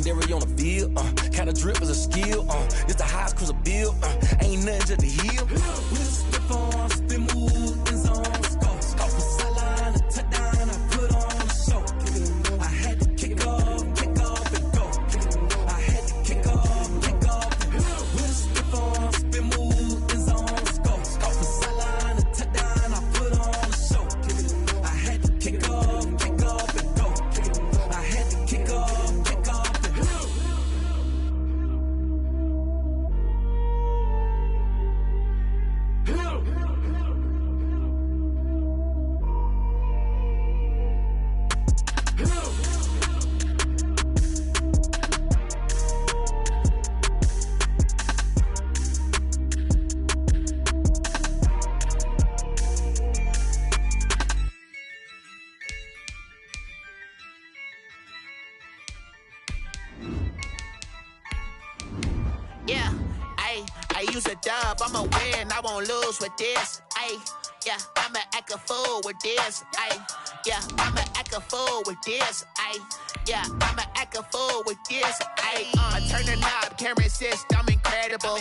legendary on the field. Kinda drip is a skill. It's the highest cruiser bill. Ain't nothing just to heal. We just slip on, spin move, in zone, score. Score from sideline to touchdown, I put on a show. I had to kick off and go. I had to kick off and go. We just slip on, spin move, in zone, score. Score from sideline to touchdown, I put on a show. I had to kick off and go. I had to kick off and go. Yeah, I use a dub, I'ma win, I won't lose with this. Yeah, I'ma act a fool with this. Yeah, I'ma act a fool with this. Yeah, I'ma act a fool with this. I turn the knob, can't resist, I'm incredible.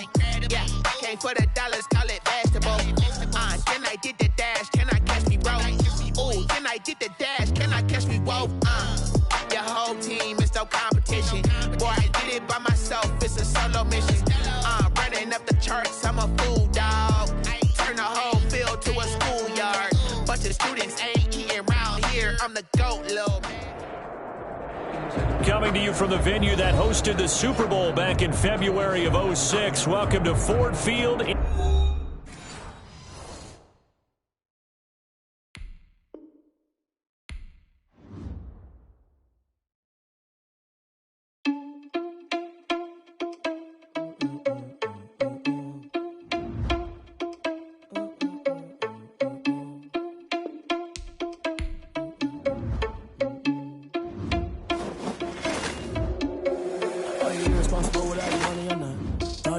Yeah, came for the dollars, call it vegetable. Can I get the dash? Can I catch me, bro? Ooh, can I get the dash? Can I catch me, whoa? Your whole team is no competition. Boy, I did it by myself, it's a solo mission. Running up the charts, I'm a fool, dog. Turn the whole field to a schoolyard. Bunch of students ain't eating round here. I'm the GOAT, little man. Coming to you from the venue that hosted the Super Bowl back in February of '06. Welcome to Ford Field.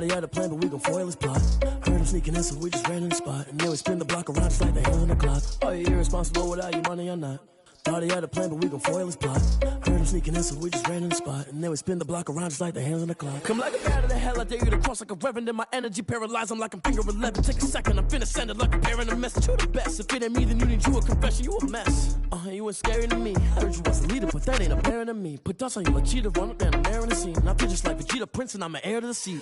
Had a plan, but we gon' foil his plot. Heard him sneaking in, so we just ran in the spot. And then we spin the block around just like the hands on the clock. Are you irresponsible without your money or not? Thought he had a plan, but we gon' foil his plot. Heard him sneaking in, so we just ran in the spot. And then we spin the block around just like the hands on the clock. Come like a bat of the hell, I dare you to cross like a reverend. In my energy paralyzed, I'm like I'm finger 11. Take a second, I'm finna send it like a parent a message. You the best, if it ain't me, then you need you a confession. You a mess. You ain't scary to me. Heard you was a leader, but that ain't apparent to me. Put dust on you like cheetah, run up down, I'm there in the scene. I feel just like Vegeta Prince, and I'm an heir to the seat.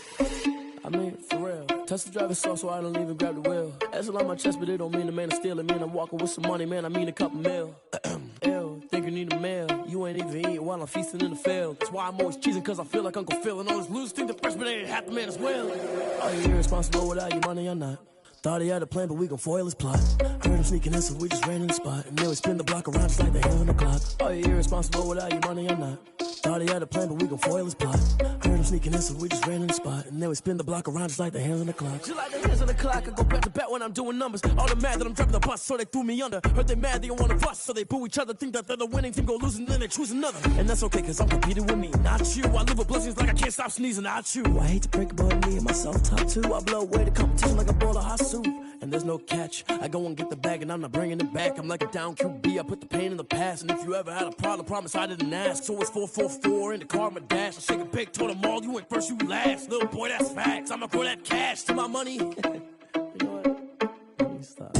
I mean, for real. Touch the driver's soft, so I don't even grab the wheel. That's on my chest, but it don't mean the man is stealing. Man, I'm walking with some money, man, I mean a couple mil. Ew, think you need a meal. You ain't even eating while I'm feasting in the field. That's why I'm always cheesing, cause I feel like Uncle Phil. And all those losers think the freshman ain't half the man as well. Are you irresponsible without your money or not? Thought he had a plan, but we gon' foil his plot. Heard him sneaking in, so we just ran in the spot. And then we spin the block around just like the hands on the clock. Are you irresponsible without your money or not? Thought he had a plan, but we gon' foil his plot. Heard him sneaking in, so we just ran in the spot. And then we spin the block around just like the hands on the clock. Just like the hands on the clock, I go back to back when I'm doing numbers. All the mad that I'm driving the bus, so they threw me under. Heard they mad, they don't wanna bust, so they boo each other. Think that they're the winning team, go losing, then they choose another. And that's okay, cause I'm competing with me, not you. I live with blessings like I can't stop sneezing, not you. I hate to break it, but me and myself top two. I blow away the competition like a bowl of hot soup. And there's no catch. I go and get the bag and I'm not bringing it back. I'm like a down QB, I put the pain in the past. And if you ever had a problem, promise I didn't ask. So it's 444 in the car, my dash. I shake a big, told them all, you went first, you last. Little boy, that's facts. I'ma throw that cash to my money. You know what? Let me stop.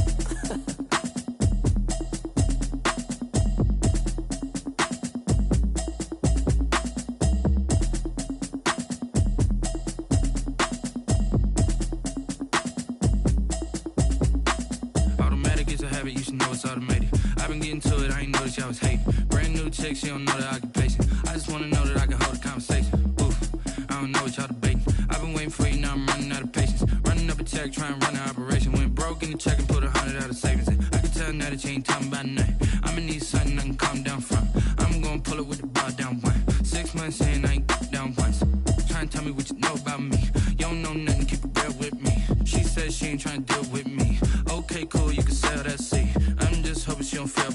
You should know it's automated. I've been getting to it, I ain't noticed y'all was hating. Brand new chick, she don't know the occupation. I just wanna know that I can hold a conversation. Oof, I don't know what y'all debating. I've been waiting for you, now I'm running out of patience. Running up a check, trying to run an operation. Went broke in the check and put 100 out of savings in. I can tell now that you ain't talking about nothing. I'ma need something I can calm down from. I'm gonna pull it with the bar down one. 6 months in, I ain't down once. Trying to tell me what you know about me. You don't know nothing, keep it real with me. She said she ain't trying to deal with me. Okay, cool, you can sell that seat. I'm just hoping she don't fail.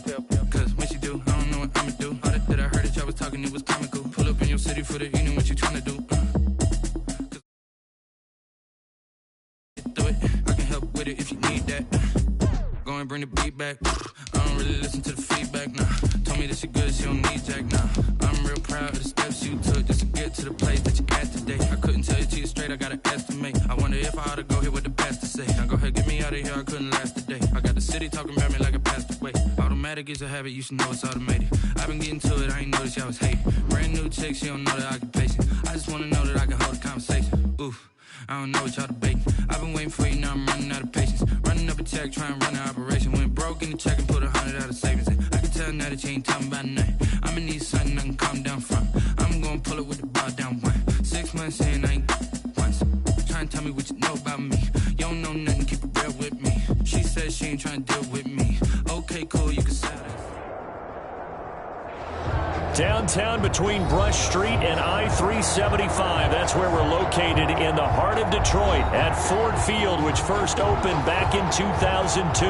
Cause when she do, I don't know what I'ma do. All that I heard that y'all was talking, it was comical. Pull up in your city for the evening, what you trying to do? Do it, I can help with it if you need that. Go and bring the beat back. I don't really listen to the feedback, nah. Told me that she good, she don't need jack, nah. I'm real proud of the steps you took just to get late, I gotta estimate. I wonder if I ought to go here with the pastor say. Now go ahead, get me out of here, I couldn't last a day. I got the city talking about me like a passed away. Automatic is a habit, you should know it's automated. I've been getting to it, I ain't noticed y'all was hating. Brand new chick, she don't know the occupation. I just wanna know that I can hold a conversation. Oof, I don't know what y'all debating. I've been waiting for you, now I'm running out of patience. Running up a check, trying to run an operation. Went broke in the check and put 100 out of savings. I can tell now that you ain't talking about nothing. I'ma need something I can calm down from. I'm gonna pull it with the bar down one. 6 months in, I ain't once. Trying to tell me what you know about me. You don't know nothing, keep it real with me. She says she ain't trying to deal with me. Okay, cool, you can say that. Downtown between Brush Street and I-375. That's where we're located in the heart of Detroit at Ford Field, which first opened back in 2002.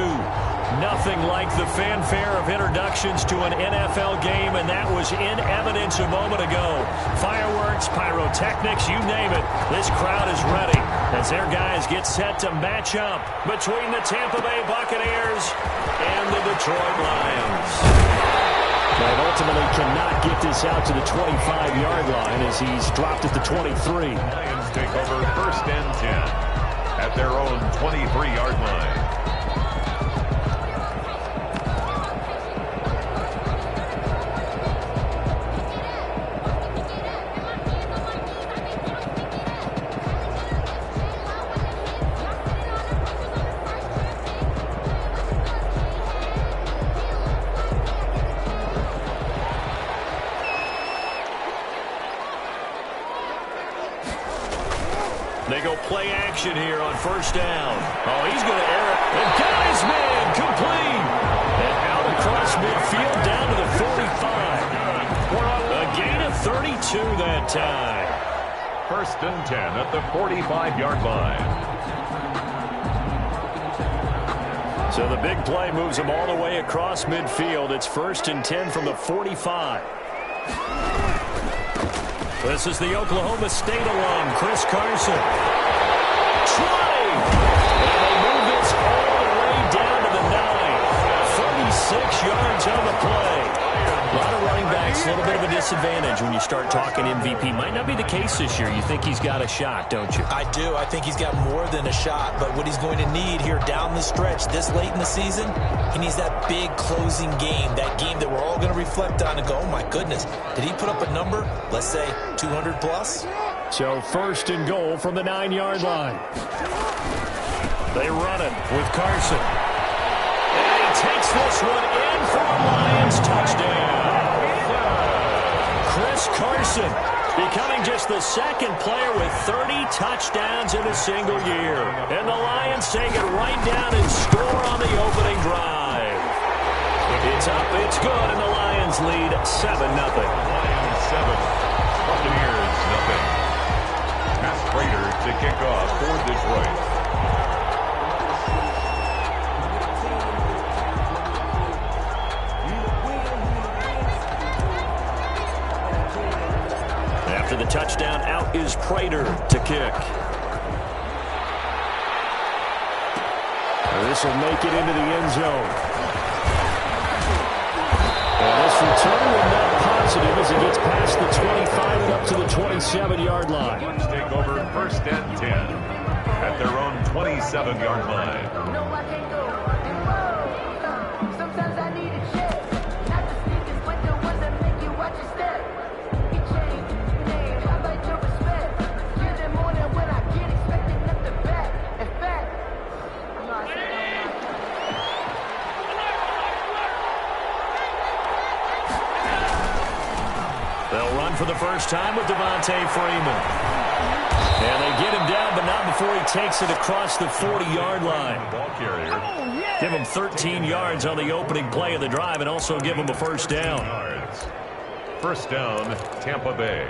Nothing like the fanfare of introductions to an NFL game, and that was in evidence a moment ago. Fireworks, pyrotechnics, you name it. This crowd is ready as their guys get set to match up between the Tampa Bay Buccaneers and the Detroit Lions. And ultimately cannot get this out to the 25-yard line as he's dropped at the 23. Lions take over 1st and 10 at their own 23-yard line. They go play action here on 1st down. Oh, he's going to air it. And got his man complete. And out across midfield down to the 45. A gain of 32 that time. 1st and 10 at the 45-yard line. So the big play moves him all the way across midfield. It's 1st and 10 from the 45. This is the Oklahoma State alum, Chris Carson. Trying! And they move this all the way down to the 9. 36 yards on the play. A lot of running backs, a little bit of a disadvantage when you start talking MVP. Might not be the case this year. You think he's got a shot, don't you? I do. I think he's got more than a shot. But what he's going to need here down the stretch this late in the season, he needs that big closing game, that game that we're all going to reflect on and go, oh, my goodness, did he put up a number, let's say, 200 plus? So 1st and goal from the 9-yard line. They run it with Carson. And he takes this one in for a Lions touchdown. Chris Carson becoming just the 2nd player with 30 touchdowns in a single year. And the Lions take it right down and score on the opening drive. It's up, it's good, and the Lions lead 7-0. Lions 7, Buccaneers 0. Matt Prater to kick off for Detroit. After the touchdown, out is Prater to kick. This will make it into the end zone. And this return will not positive as it gets past the 25 and up to the 27-yard line. Let's take over 1st and 10 at their own 27-yard line. No, I can't go. Sometimes I need a check. Not the sneakers, but the ones that make you watch your step. You change your name, I like your respect. Give them more than what I get, expecting nothing back. In fact, I'm not saying They'll run for the first time with Devontae Freeman. And they get him down, but not before he takes it across the 40-yard line. Ball carrier. Give him 13 yards on the opening play of the drive and also give him a 1st down. 1st down, Tampa Bay.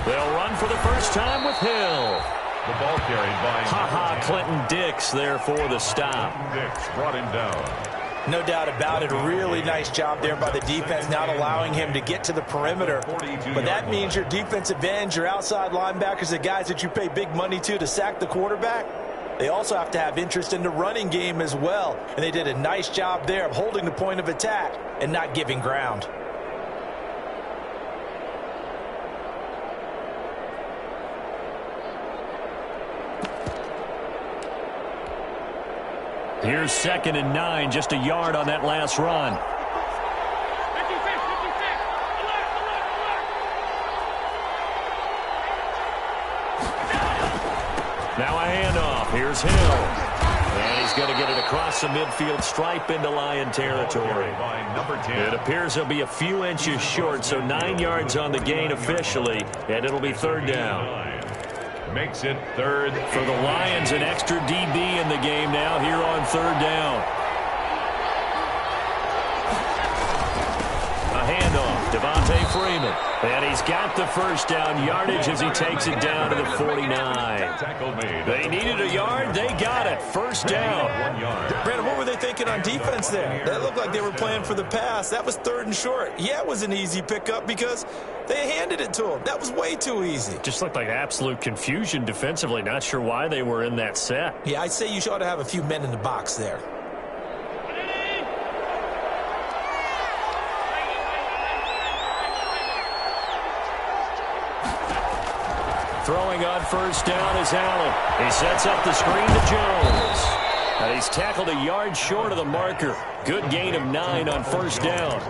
They'll run for the first time with Hill. The ball carried by Clinton Dix there for the stop. Dix brought him down. No doubt about it. A really nice job there by the defense, not allowing him to get to the perimeter. But that means your defensive ends, your outside linebackers, the guys that you pay big money to sack the quarterback, they also have to have interest in the running game as well. And they did a nice job there of holding the point of attack and not giving ground. Here's 2nd and 9, just a yard on that last run. Now a handoff. Here's Hill. And he's going to get it across the midfield stripe into Lion territory. It appears he'll be a few inches short, so 9 yards on the gain officially, and it'll be 3rd down. Makes it 3rd. For the Lions, an extra DB in the game now here on 3rd down. A handoff, Devontae Freeman. And he's got the 1st down yardage as he takes it down to the 49. They needed a yard. They got it. 1st down. Brandon, what were they thinking on defense there? That looked like they were playing for the pass. That was 3rd and short. Yeah, it was an easy pickup because they handed it to him. That was way too easy. Just looked like absolute confusion defensively. Not sure why they were in that set. Yeah, I'd say you ought to have a few men in the box there. Throwing on 1st down is Allen. He sets up the screen to Jones. And he's tackled a yard short of the marker. Good gain of 9 on 1st down.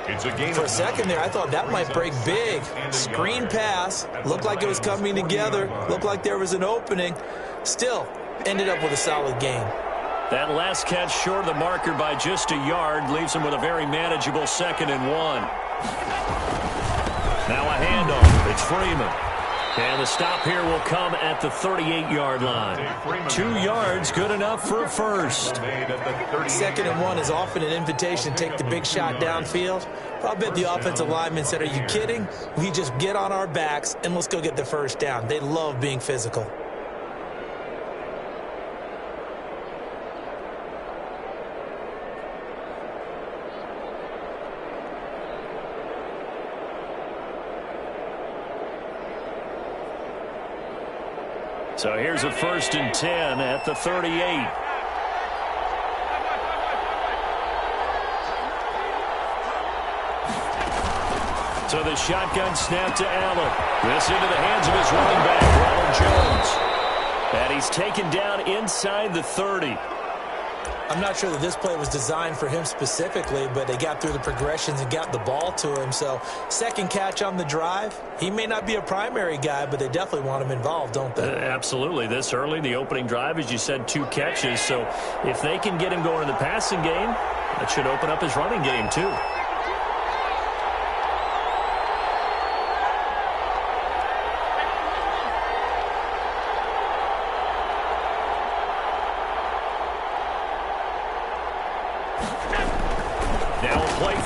It's a gain For a second there, I thought that might break big. Screen pass. Looked like it was coming together. Looked like there was an opening. Still, ended up with a solid gain. That last catch short of the marker by just a yard leaves him with a very manageable 2nd and 1. Now a handoff. It's Freeman. And the stop here will come at the 38-yard line. 2 yards, good enough for a 1st. 2nd and 1 is often an invitation to take the big shot downfield. I'll bet the offensive lineman said, are you kidding? We just get on our backs and let's go get the 1st down. They love being physical. So here's a 1st and 10 at the 38. So the shotgun snap to Allen. This into the hands of his running back, Ronald Jones. And he's taken down inside the 30. I'm not sure that this play was designed for him specifically, but they got through the progressions and got the ball to him. So 2nd catch on the drive. He may not be a primary guy, but they definitely want him involved, don't they? Absolutely. This early, the opening drive, as you said, 2 catches. So if they can get him going in the passing game, that should open up his running game too.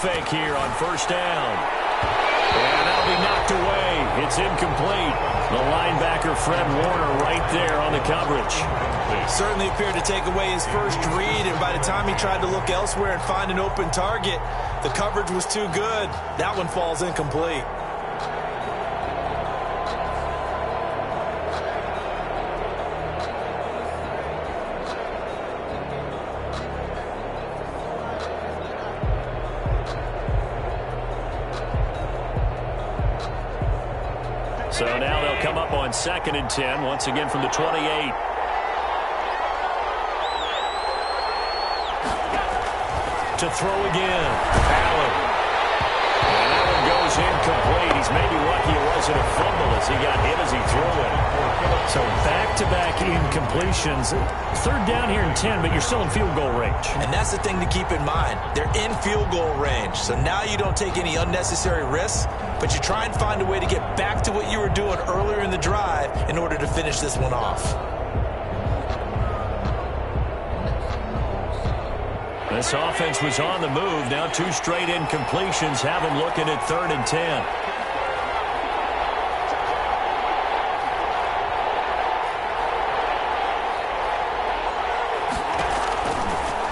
Fake here on 1st down. And that'll be knocked away. It's incomplete. The linebacker, Fred Warner, right there on the coverage. Certainly appeared to take away his first read, and by the time he tried to look elsewhere and find an open target, the coverage was too good. That one falls incomplete. So now they'll come up on 2nd and 10, once again from the 28. To throw again, Allen. And that one goes incomplete. He's maybe lucky it wasn't a fumble as he got hit as he threw it. So back-to-back incompletions. 3rd down here in 10, but you're still in field goal range. And that's the thing to keep in mind. They're in field goal range. So now you don't take any unnecessary risks, but you try and find a way to get back to what you were doing earlier in the drive in order to finish this one off. This offense was on the move. Now 2 straight incompletions have them looking at 3rd and 10.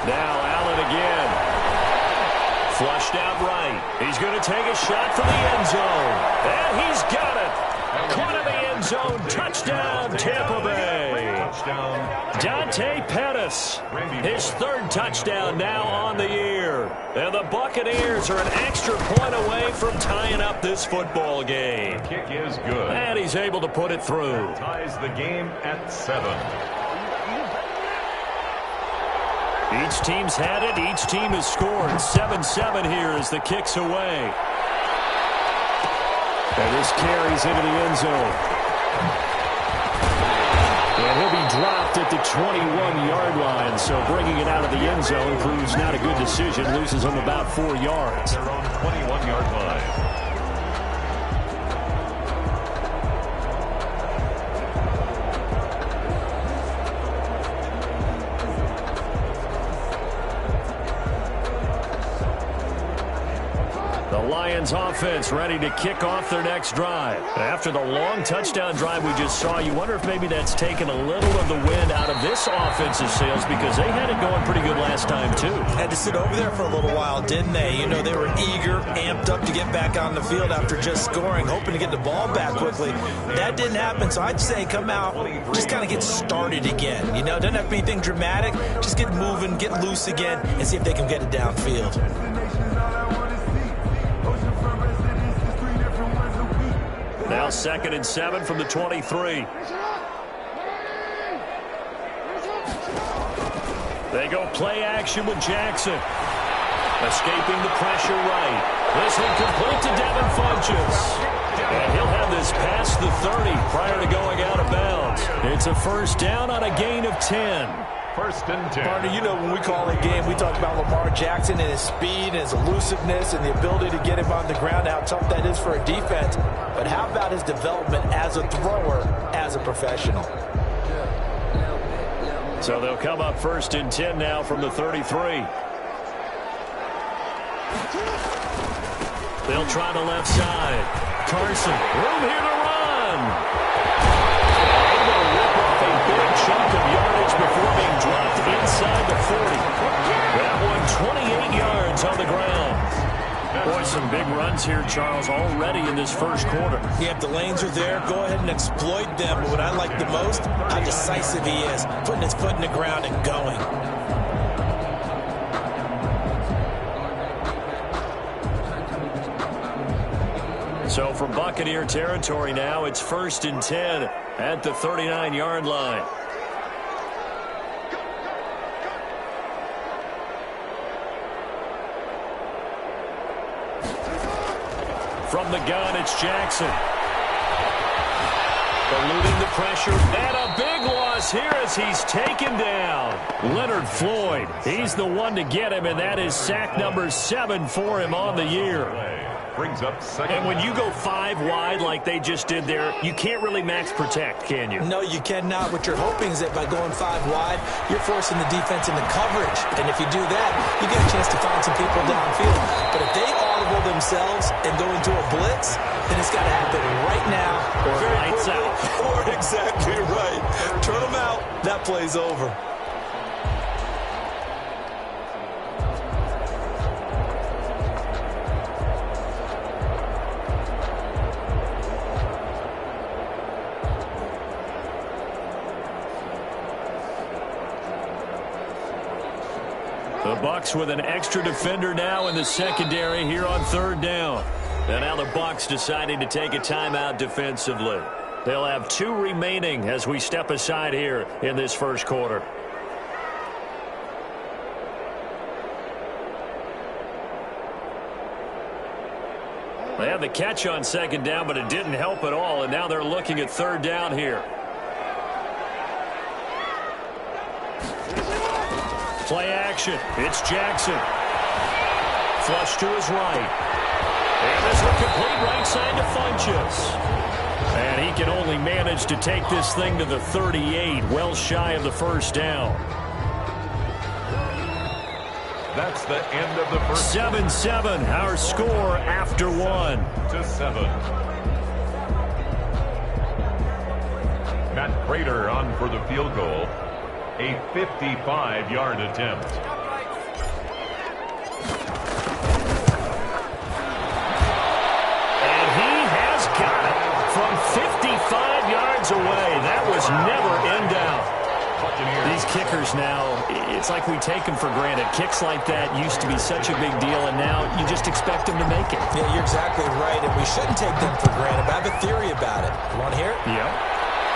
Now Allen again. Flushed out right. He's going to take a shot for the end zone. And he's got it. Caught in the end zone. Touchdown, Tampa Bay. Touchdown. Dante Pettis, his third touchdown now on the year. And the Buccaneers are an extra point away from tying up this football game. The kick is good. And he's able to put it through. That ties the game at 7. Each team's had it. Each team has scored. 7-7 here as the kick's away. And this carries into the end zone. And he'll be dropped at the 21-yard line. So bringing it out of the end zone proves not a good decision. Loses him about 4 yards. Their own 21-yard line. Lions offense ready to kick off their next drive. After the long touchdown drive we just saw, you wonder if maybe that's taken a little of the wind out of this offensive sails because they had it going pretty good last time too. Had to sit over there for a little while, didn't they? You know, they were eager, amped up to get back on the field after just scoring, hoping to get the ball back quickly. That didn't happen, so I'd say come out, just kind of get started again. You know, doesn't have to be anything dramatic. Just get moving, get loose again, and see if they can get it downfield. Now 2nd and 7 from the 23. They go play action with Jackson. Escaping the pressure right. This one complete to Devin Funchess. And he'll have this past the 30 prior to going out of bounds. It's a first down on a gain of 10. 1st and 10. Partner, you know when we call a game, we talk about Lamar Jackson and his speed and his elusiveness and the ability to get him on the ground, how tough that is for a defense. But how about his development as a thrower, as a professional? So they'll come up 1st and 10 now from the 33. They'll try the left side. Carson, room here to run. Able to rip off a big chunk of yardage before being dropped inside the 40. That one 28 yards on the ground. Boy, some big runs here, Charles, already in this first quarter. Yeah, if the lanes are there, go ahead and exploit them. But what I like the most, how decisive he is, putting his foot in the ground and going. So from Buccaneer territory now, it's 1st and 10 at the 39-yard line. From the gun, it's Jackson. Eluding the pressure, and a big loss here as he's taken down. Leonard Floyd, he's the one to get him, and that is sack number 7 for him on the year. Brings up 2nd. And when you go 5 wide like they just did there, you can't really max protect, can you? No, you cannot. What you're hoping is that by going 5 wide, you're forcing the defense into coverage. And if you do that, you get a chance to find some people downfield. But if they audible themselves and go into a blitz, then it's got to happen right now. Or lights out. Or exactly right. Turn them out. That play's over. The Bucs with an extra defender now in the secondary here on 3rd down. And now the Bucs deciding to take a timeout defensively. They'll have 2 remaining as we step aside here in this first quarter. They had the catch on 2nd down, but it didn't help at all, and now they're looking at 3rd down here. Play action. It's Jackson. Flush to his right. And this one complete right side to Funchess. And he can only manage to take this thing to the 38, well shy of the first down. That's the end of the first. 7-7, our score after 1. To 7. Matt Prater on for the field goal. A 55-yard attempt. And he has got it from 55 yards away. That was never in doubt. These kickers now, it's like we take them for granted. Kicks like that used to be such a big deal, and now you just expect them to make it. Yeah, you're exactly right, and we shouldn't take them for granted. But I have a theory about it. You want to hear it? Yeah.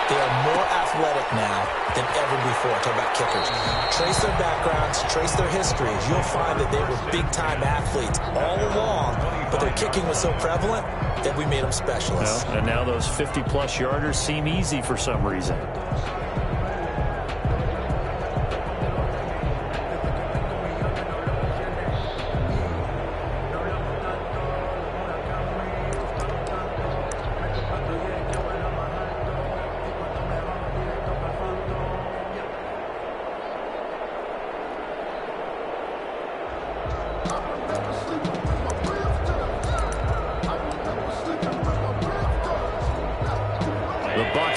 They are more athletic now than ever before. Talk about kickers. Trace their backgrounds, trace their histories. You'll find that they were big-time athletes all along, but their kicking was so prevalent that we made them specialists. Well, and now those 50-plus yarders seem easy for some reason.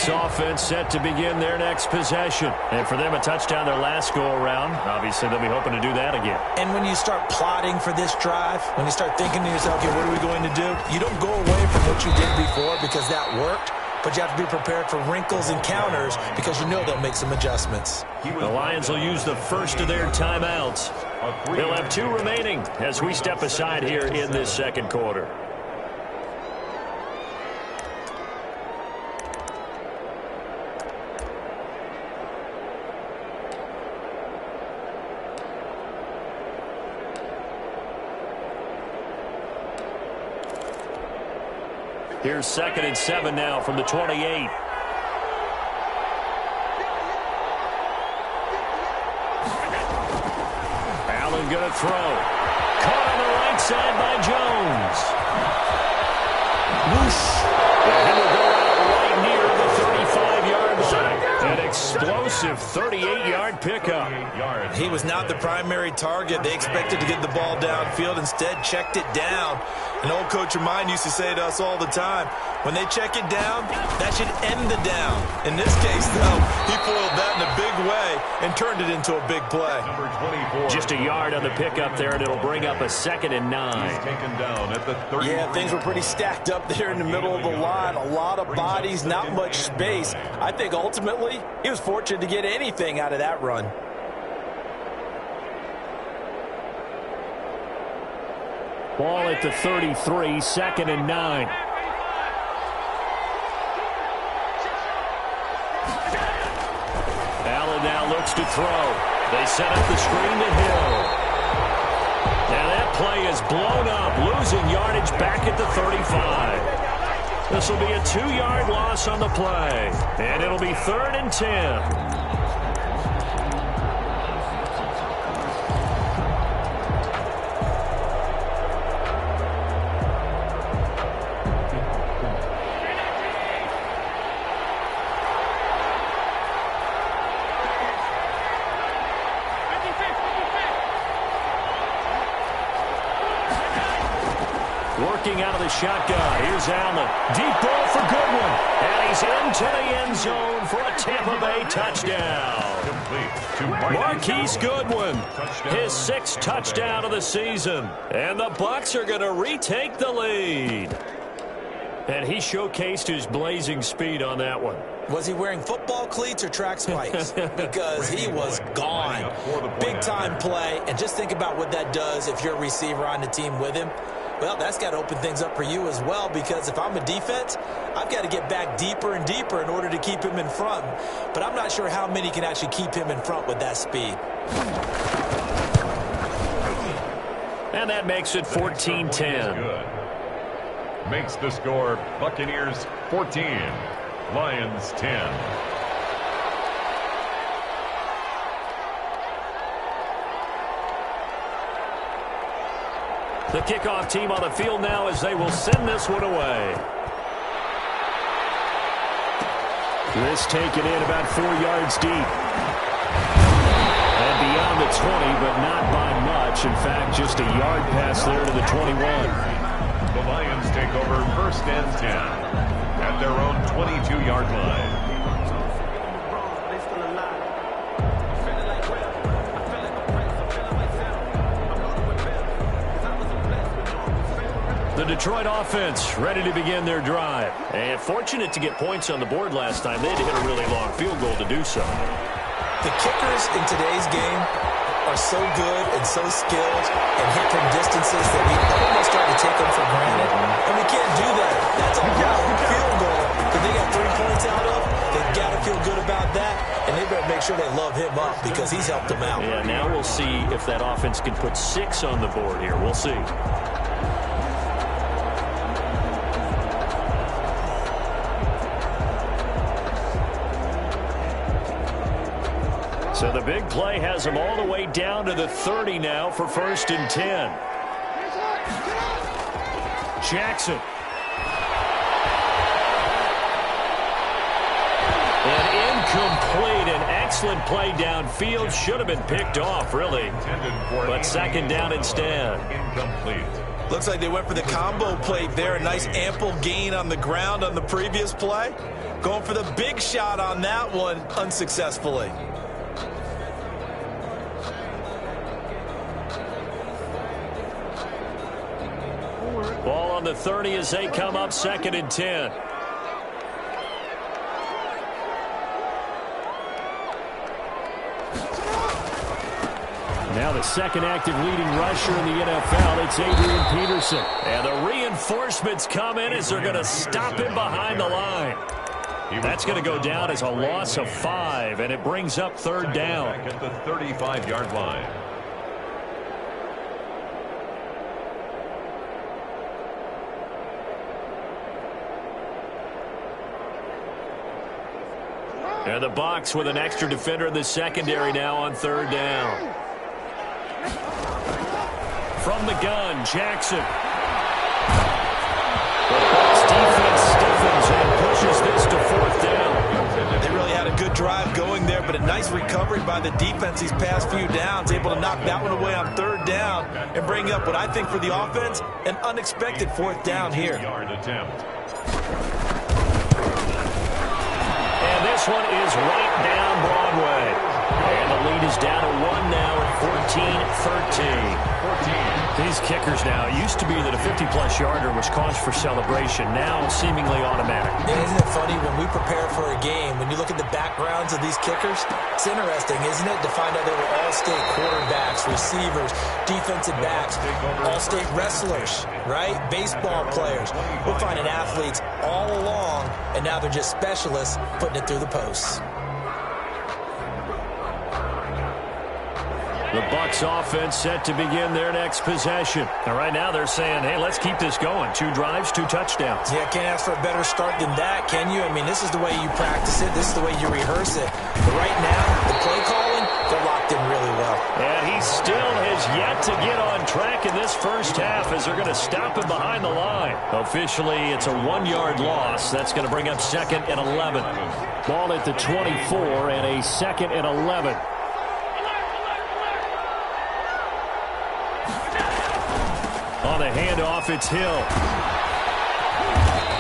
Offense set to begin their next possession. And for them, a touchdown their last go-around. Obviously, they'll be hoping to do that again. And when you start plotting for this drive, when you start thinking to yourself, okay, what are we going to do? You don't go away from what you did before because that worked, but you have to be prepared for wrinkles and counters because you know they'll make some adjustments. The Lions will use the first of their timeouts. They'll have 2 remaining as we step aside here in this second quarter. Here's 2nd and 7 now from the 28. Allen going to throw. Caught on the right side by Jones. Whoosh. And he will go out right near the 35-yard line. An explosive 38-yard pickup. He was not the primary target. They expected to get the ball downfield. Instead, checked it down. An old coach of mine used to say to us all the time, when they check it down, that should end the down. In this case, though, he foiled that in a big way and turned it into a big play. Just a yard on the pickup there, and it'll bring up a 2nd and 9. He's taken down at the 30. Yeah, things were pretty stacked up there in the middle of the line. A lot of bodies, not much space. I think ultimately he was fortunate to get anything out of that run. Ball at the 33, 2nd and 9. Allen now looks to throw. They set up the screen to Hill. Now that play is blown up, losing yardage back at the 35. This will be a 2-yard loss on the play, and it'll be 3rd and 10. Working out of the shotgun. Here's Allen. Deep ball for Goodwin. And he's into the end zone for a Tampa Bay touchdown. Marquise Goodwin, his 6th touchdown of the season. And the Bucs are going to retake the lead. And he showcased his blazing speed on that one. Was he wearing football cleats or track spikes? Because he was gone. Big-time play. And just think about what that does if you're a receiver on the team with him. Well, that's got to open things up for you as well, because if I'm a defense, I've got to get back deeper and deeper in order to keep him in front. But I'm not sure how many can actually keep him in front with that speed. And that makes it 14-10. Makes the score Buccaneers 14, Lions 10. The kickoff team on the field now as they will send this one away. This taken in about 4 yards deep. And beyond the 20, but not by much. In fact, just a yard pass there to the 21. The Lions take over 1st and 10 at their own 22-yard line. The Detroit offense ready to begin their drive. And fortunate to get points on the board last time. They had to hit a really long field goal to do so. The kickers in today's game are so good and so skilled and hit from distances that we almost start to take them for granted. And we can't do that. That's a field goal that they got 3 points out of. They've got to feel good about that, and they better make sure they love him up because he's helped them out. Yeah, now we'll see if that offense can put 6 on the board here. We'll see. So the big play has them all the way down to the 30 now for 1st and 10. Jackson. An incomplete and excellent play downfield. Should have been picked off, really. But 2nd down instead. Incomplete. Looks like they went for the combo plate there. A nice ample gain on the ground on the previous play. Going for the big shot on that one unsuccessfully. Ball on the 30 as they come up 2nd and 10. Now the 2nd active leading rusher in the NFL, it's Adrian Peterson. And the reinforcements come in as they're going to stop him behind the line. That's going to go down as a loss of 5, and it brings up 3rd down. At the 35-yard line. And the Bucs with an extra defender in the secondary now on 3rd down. From the gun, Jackson. The Bucs defense stiffens and pushes this to 4th down. They really had a good drive going there, but a nice recovery by the defense these past few downs, able to knock that one away on 3rd down and bring up what I think for the offense, an unexpected 4th down here. Yard attempt. And this one is right down Broadway. And the lead is down to 1 now at 14-13. These kickers now, it used to be that a 50-plus yarder was cause for celebration. Now seemingly automatic. Yeah, isn't it funny when we prepare for a game, when you look at the backgrounds of these kickers, it's interesting, isn't it, to find out they were all-state quarterbacks, receivers, defensive backs, all-state wrestlers, right? Baseball players. We're finding athletes all along, and now they're just specialists putting it through the posts. The Bucs offense set to begin their next possession. And right now they're saying, hey, let's keep this going. 2 drives, 2 touchdowns. Yeah, can't ask for a better start than that, can you? I mean, this is the way you practice it. This is the way you rehearse it. But right now, the play calling, they're locked in really well. And he still has yet to get on track in this first half as they're going to stop him behind the line. Officially, it's a 1-yard loss. That's going to bring up 2nd and 11. Ball at the 24 and a 2nd and 11. On the handoff, it's Hill.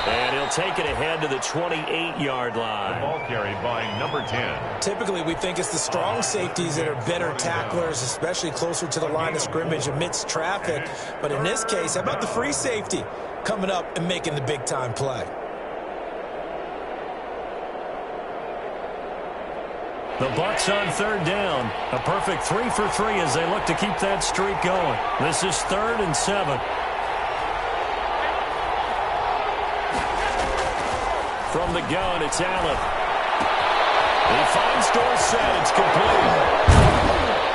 And he'll take it ahead to the 28-yard line. The ball carried by number 10. Typically, we think it's the strong safeties that are better tacklers, especially closer to the line of scrimmage amidst traffic. But in this case, how about the free safety coming up and making the big-time play? The Bucs on 3rd down. A perfect 3 for 3 as they look to keep that streak going. This is 3rd and 7. From the gun, it's Allen. He finds Dorsett. It's complete.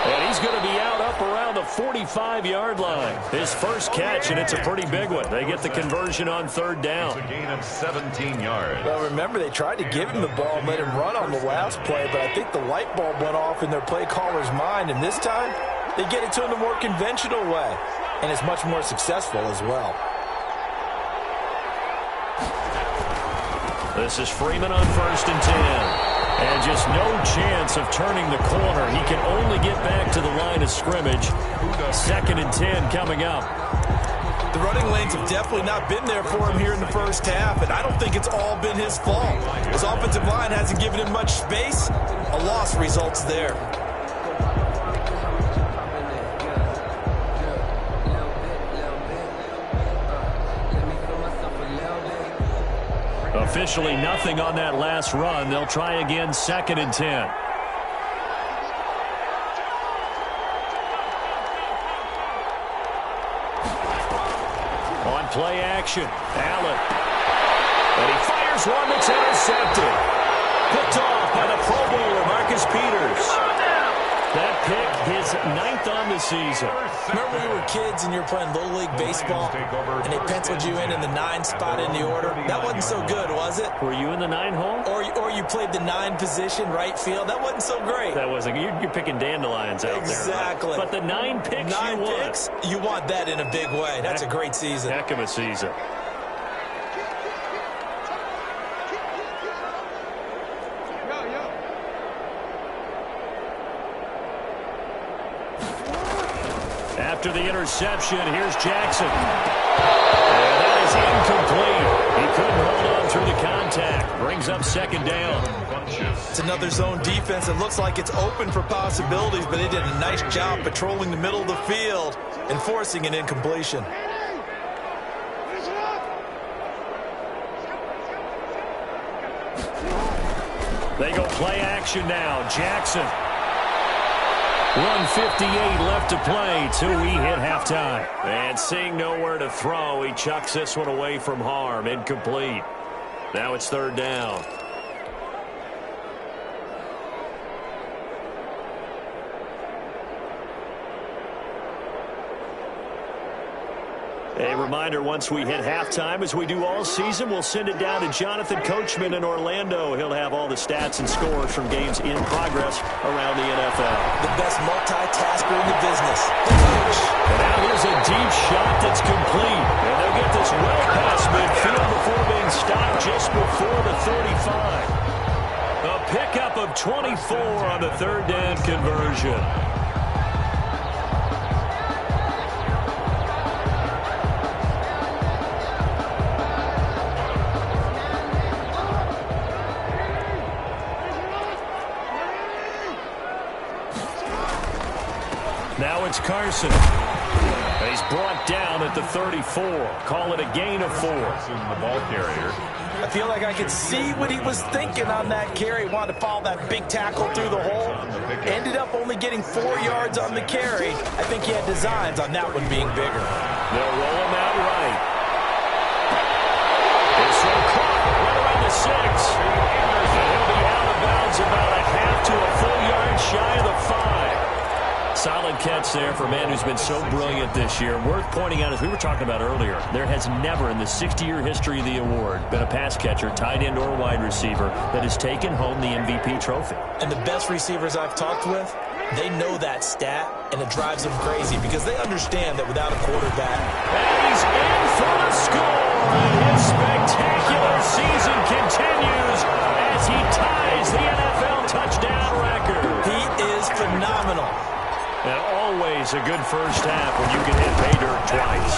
And he's going to be out up around the 45-yard line. His first catch, and it's a pretty big one. They get the conversion on 3rd down. It's a gain of 17 yards. Well, remember, they tried to give him the ball and let him run on the last play, but I think the light bulb went off in their play caller's mind, and this time they get it to him the more conventional way, and it's much more successful as well. This is Freeman on 1st and 10. And just no chance of turning the corner. He can only get back to the line of scrimmage. 2nd and 10 coming up. The running lanes have definitely not been there for him here in the first half, and I don't think it's all been his fault. His offensive line hasn't given him much space. A loss results there. Officially nothing on that last run. They'll try again 2nd and 10. play action. Allen. And he fires one that's intercepted. Picked off by the Pro Bowler, Marcus Peters. That pick, his 9th on the season. Remember when we were kids and you were playing Little League Baseball and they penciled you in the 9 spot in the order? That wasn't so good, was it? Were you in the 9 hole? Or you played the 9 position, right field? That wasn't so great. That wasn't. You're picking dandelions out exactly. there. Right? But the 9 picks 9 you picks, you want that in a big way. That's a great season. Heck of a season. After the interception, here's Jackson. And that is incomplete. He couldn't hold on through the contact. Brings up 2nd down. It's another zone defense. It looks like it's open for possibilities, but they did a nice job patrolling the middle of the field and forcing an incompletion. They go play action now. Jackson. 1:58 left to play till we hit halftime. And seeing nowhere to throw, he chucks this one away from harm. Incomplete. Now it's 3rd down. A reminder, once we hit halftime, as we do all season, we'll send it down to Jonathan Coachman in Orlando. He'll have all the stats and scores from games in progress around the NFL. The best multitasker in the business. The coach. And now here's a deep shot that's complete. And they'll get this well past midfield before being stopped just before the 35. A pickup of 24 on the 3rd down conversion. Now it's Carson. He's brought down at the 34. Call it a gain of 4. The ball carrier. I feel like I could see what he was thinking on that carry. Wanted to follow that big tackle through the hole. Ended up only getting 4 yards on the carry. I think he had designs on that one being bigger. They'll roll him out right. This one caught right around the 6. And he'll be out of bounds about a half to a full yard shy of the 5. Solid catch there for a man who's been so brilliant this year. Worth pointing out, as we were talking about earlier, there has never in the 60-year history of the award been a pass catcher, tight end, or wide receiver that has taken home the MVP trophy. And the best receivers I've talked with, they know that stat, and it drives them crazy because they understand that without a quarterback. And he's in for the score, and his spectacular season continues as he ties the NFL touchdown record. He is phenomenal. And always a good first half when you can hit pay dirt twice.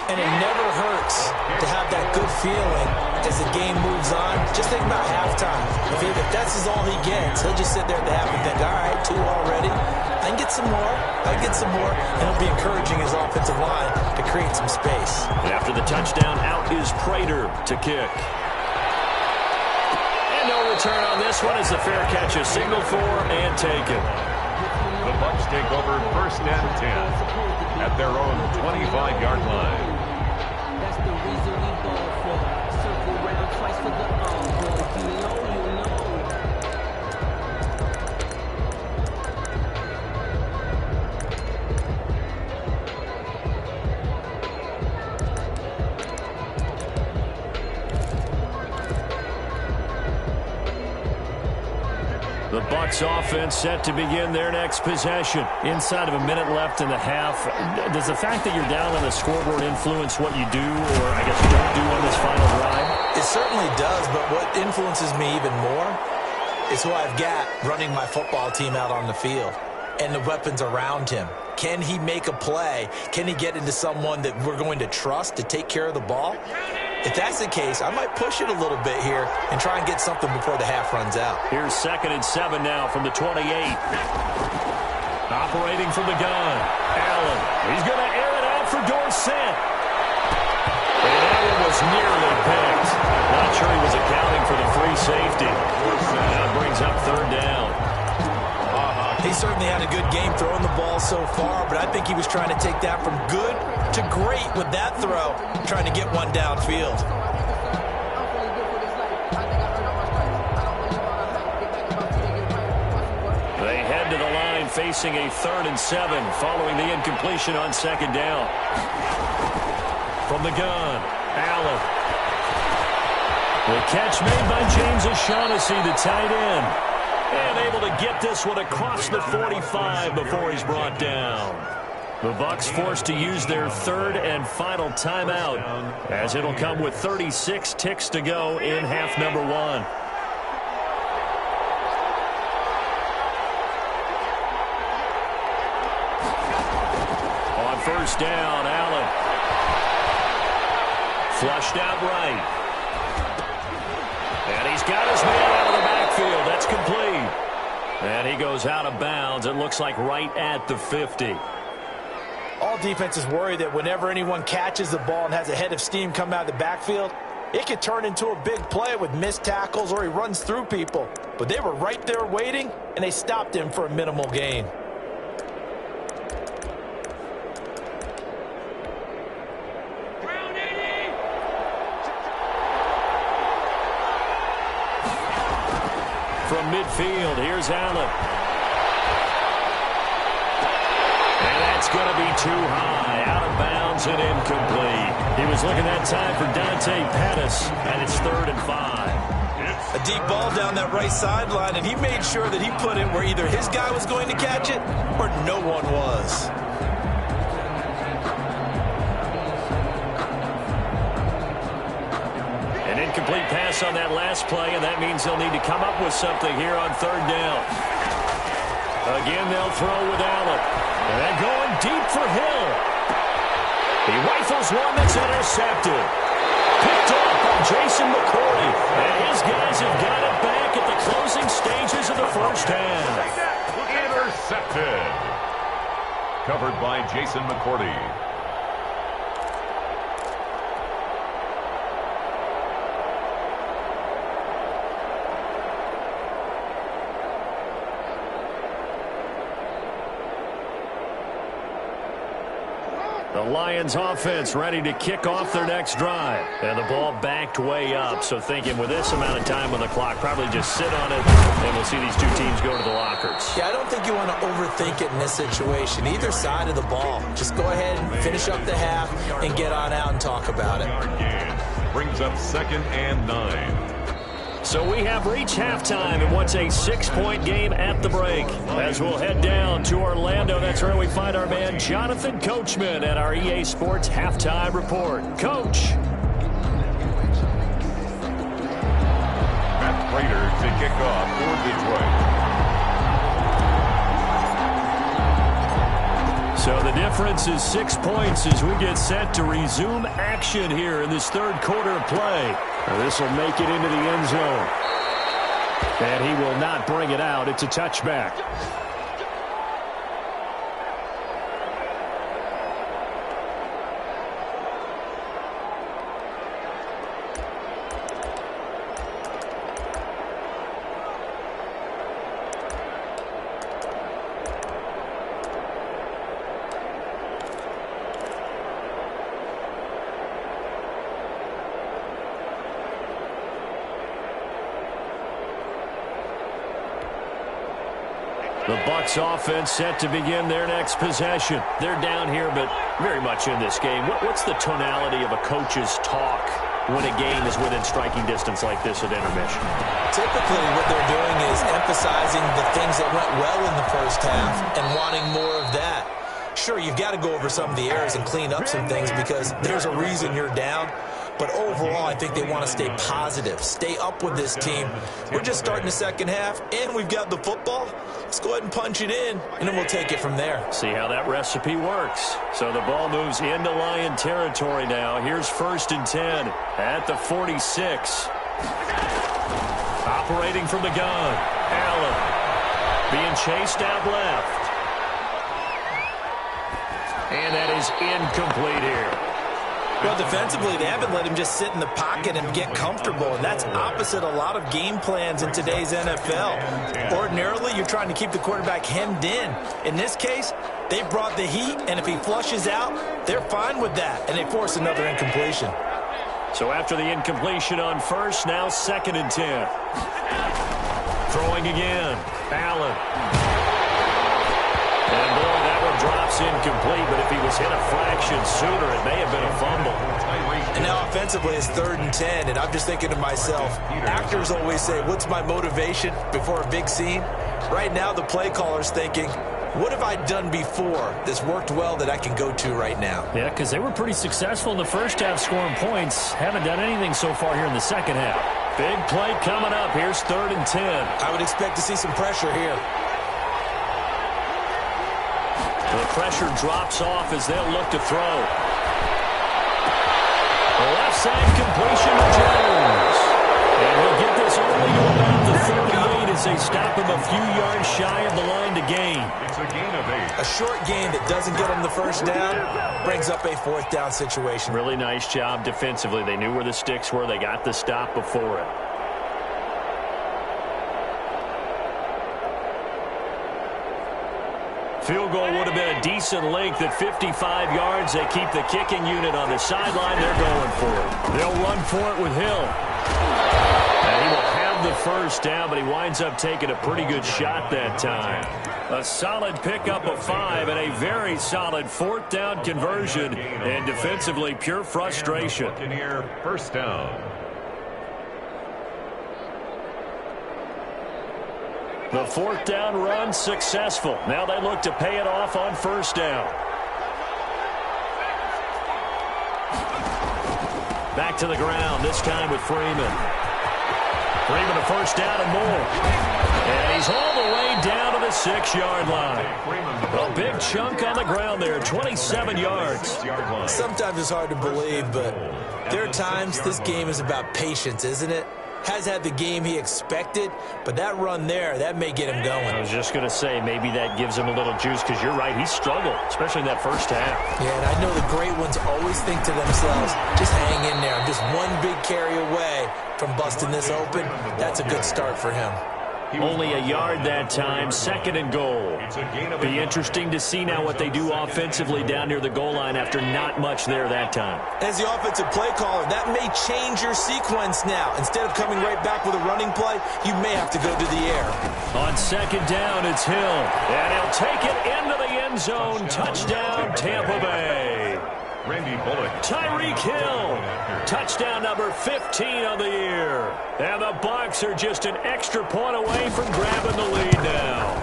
And it never hurts to have that good feeling as the game moves on. Just think about halftime. If that's all he gets, he'll just sit there at the half and think, all right, 2 already. I can get some more. And he'll be encouraging his offensive line to create some space. After the touchdown, out is Prater to kick. And no return on this one as the fair catch is signaled for and taken. The Bucs take over 1st and 10 at their own 25-yard line. That's the reason we ball for. Circle round twice for the boy. You know. The Bucs offense set to begin their next possession. Inside of a minute left in the half. Does the fact that you're down on the scoreboard influence what you do, or I guess don't do on this final drive? It certainly does, but what influences me even more is who I've got running my football team out on the field and the weapons around him. Can he make a play? Can he get into someone that we're going to trust to take care of the ball? If that's the case, I might push it a little bit here and try and get something before the half runs out. Here's 2nd and 7 now from the 28. Operating from the gun. Allen. He's going to air it out for Dorsett. And that one was nearly picked. Not sure he was accounting for the free safety. That brings up 3rd down. He certainly had a good game throwing the ball so far, but I think he was trying to take that from good to great with that throw, trying to get one downfield. They head to the line facing a 3rd and 7 following the incompletion on 2nd down. From the gun, Allen. The catch made by James O'Shaughnessy, the tight end. And able to get this one across the 45 before he's brought down. The Bucs forced to use their 3rd and final timeout, as it'll come with 36 ticks to go in half number 1. On 1st down, Allen. Flushed out right. And he's got his man out of the backfield. That's complete. And he goes out of bounds. It looks like right at the 50. All defenses worry that whenever anyone catches the ball and has a head of steam come out of the backfield, it could turn into a big play with missed tackles or he runs through people. But they were right there waiting, and they stopped him for a minimal gain. From midfield, here's Allen. And that's going to be too high, out of bounds and incomplete. He was looking that time for Dante Pettis, and it's 3rd and 5. A deep ball down that right sideline, and he made sure that he put it where either his guy was going to catch it or no one was. Incomplete pass on that last play, and that means they'll need to come up with something here on 3rd down. Again, they'll throw with Allen. And they're going deep for Hill. He rifles one that's intercepted. Picked up by Jason McCourty. And his guys have got it back at the closing stages of the first half. Intercepted. Covered by Jason McCourty. The Lions offense ready to kick off their next drive. And the ball backed way up. So thinking with this amount of time on the clock, probably just sit on it, and we'll see these two teams go to the lockers. Yeah, I don't think you want to overthink it in this situation. Either side of the ball. Just go ahead and finish up the half and get on out and talk about it. Brings up 2nd and 9. So we have reached halftime in what's a 6-point game at the break. As we'll head down to Orlando, that's where we find our man Jonathan Coachman at our EA Sports Halftime Report. Coach. Matt Prater to kick off for Detroit. So the difference is 6 points as we get set to resume action here in this 3rd quarter of play. This will make it into the end zone. And he will not bring it out. It's a touchback. The Bucs offense set to begin their next possession. They're down here, but very much in this game. What's the tonality of a coach's talk when a game is within striking distance like this at intermission? Typically, what they're doing is emphasizing the things that went well in the first half and wanting more of that. Sure, you've got to go over some of the errors and clean up some things because there's a reason you're down. But overall, I think they want to stay positive, stay up with this team. We're just starting the second half, and we've got the football. Let's go ahead and punch it in, and then we'll take it from there. See how that recipe works. So the ball moves into Lion territory now. Here's 1st and 10 at the 46. Operating from the gun, Allen being chased out left. And that is incomplete here. Well, defensively, they haven't let him just sit in the pocket and get comfortable, and that's opposite a lot of game plans in today's NFL. Ordinarily, you're trying to keep the quarterback hemmed in. In this case, they brought the heat, and if he flushes out, they're fine with that, and they force another incompletion. So after the incompletion on first, now 2nd and 10. Throwing again. Allen. And boy, that one drops incomplete, but if he was hit a fraction sooner, it may have been a fumble. And now offensively, it's 3rd and 10, and I'm just thinking to myself, actors always say, what's my motivation before a big scene? Right now, the play caller's thinking, what have I done before that's worked well that I can go to right now? Yeah, because they were pretty successful in the first half scoring points. Haven't done anything so far here in the second half. Big play coming up. Here's 3rd and 10. I would expect to see some pressure here. The pressure drops off as they'll look to throw. The left side completion to Jones. And he'll get this only to about the 38 as they stop him a few yards shy of the line to gain. It's a gain of 8. A short gain that doesn't get them the first down brings up a 4th down situation. Really nice job defensively. They knew where the sticks were. They got the stop before it. Field goal would have been a decent length at 55 yards. They keep the kicking unit on the sideline. They're going for it. They'll run for it with Hill. And he will have the first down, but he winds up taking a pretty good shot that time. A solid pickup of 5 and a very solid 4th down conversion. And defensively, pure frustration. Buccaneer, first down. The 4th down run successful. Now they look to pay it off on first down. Back to the ground, this time with Freeman. Freeman a first down and more. And he's all the way down to the 6-yard line. A big chunk on the ground there, 27 yards. Sometimes it's hard to believe, but there are times this game is about patience, isn't it? Has had the game he expected, but that run there, that may get him going. I was just going to say, maybe that gives him a little juice, because you're right, he struggled, especially in that first half. Yeah, and I know the great ones always think to themselves, just hang in there. I'm just one big carry away from busting this open. That's a good start for him. Only a yard that time, 2nd and goal. Be interesting to see now what they do offensively down near the goal line after not much there that time. As the offensive play caller, that may change your sequence now. Instead of coming right back with a running play, you may have to go to the air. On 2nd down, it's Hill. And he'll take it into the end zone. Touchdown, Tampa Bay. Randy Bullock. Tyreek Hill. Touchdown number 15 of the year. And the Bucs are just an extra point away from grabbing the lead now.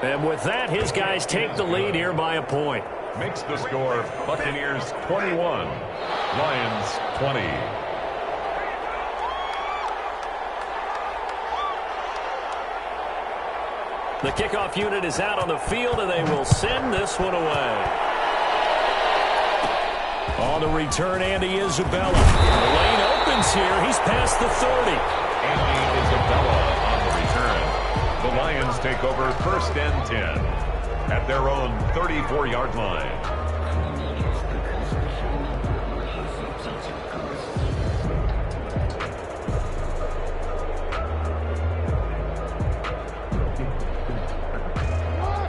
And with that, his guys take the lead here by a point. Makes the score Buccaneers 21, Lions 20. The kickoff unit is out on the field, and they will send this one away. On the return, Andy Isabella. The lane opens here. He's past the 30. Andy Isabella on the return. The Lions take over 1st and 10 at their own 34-yard line.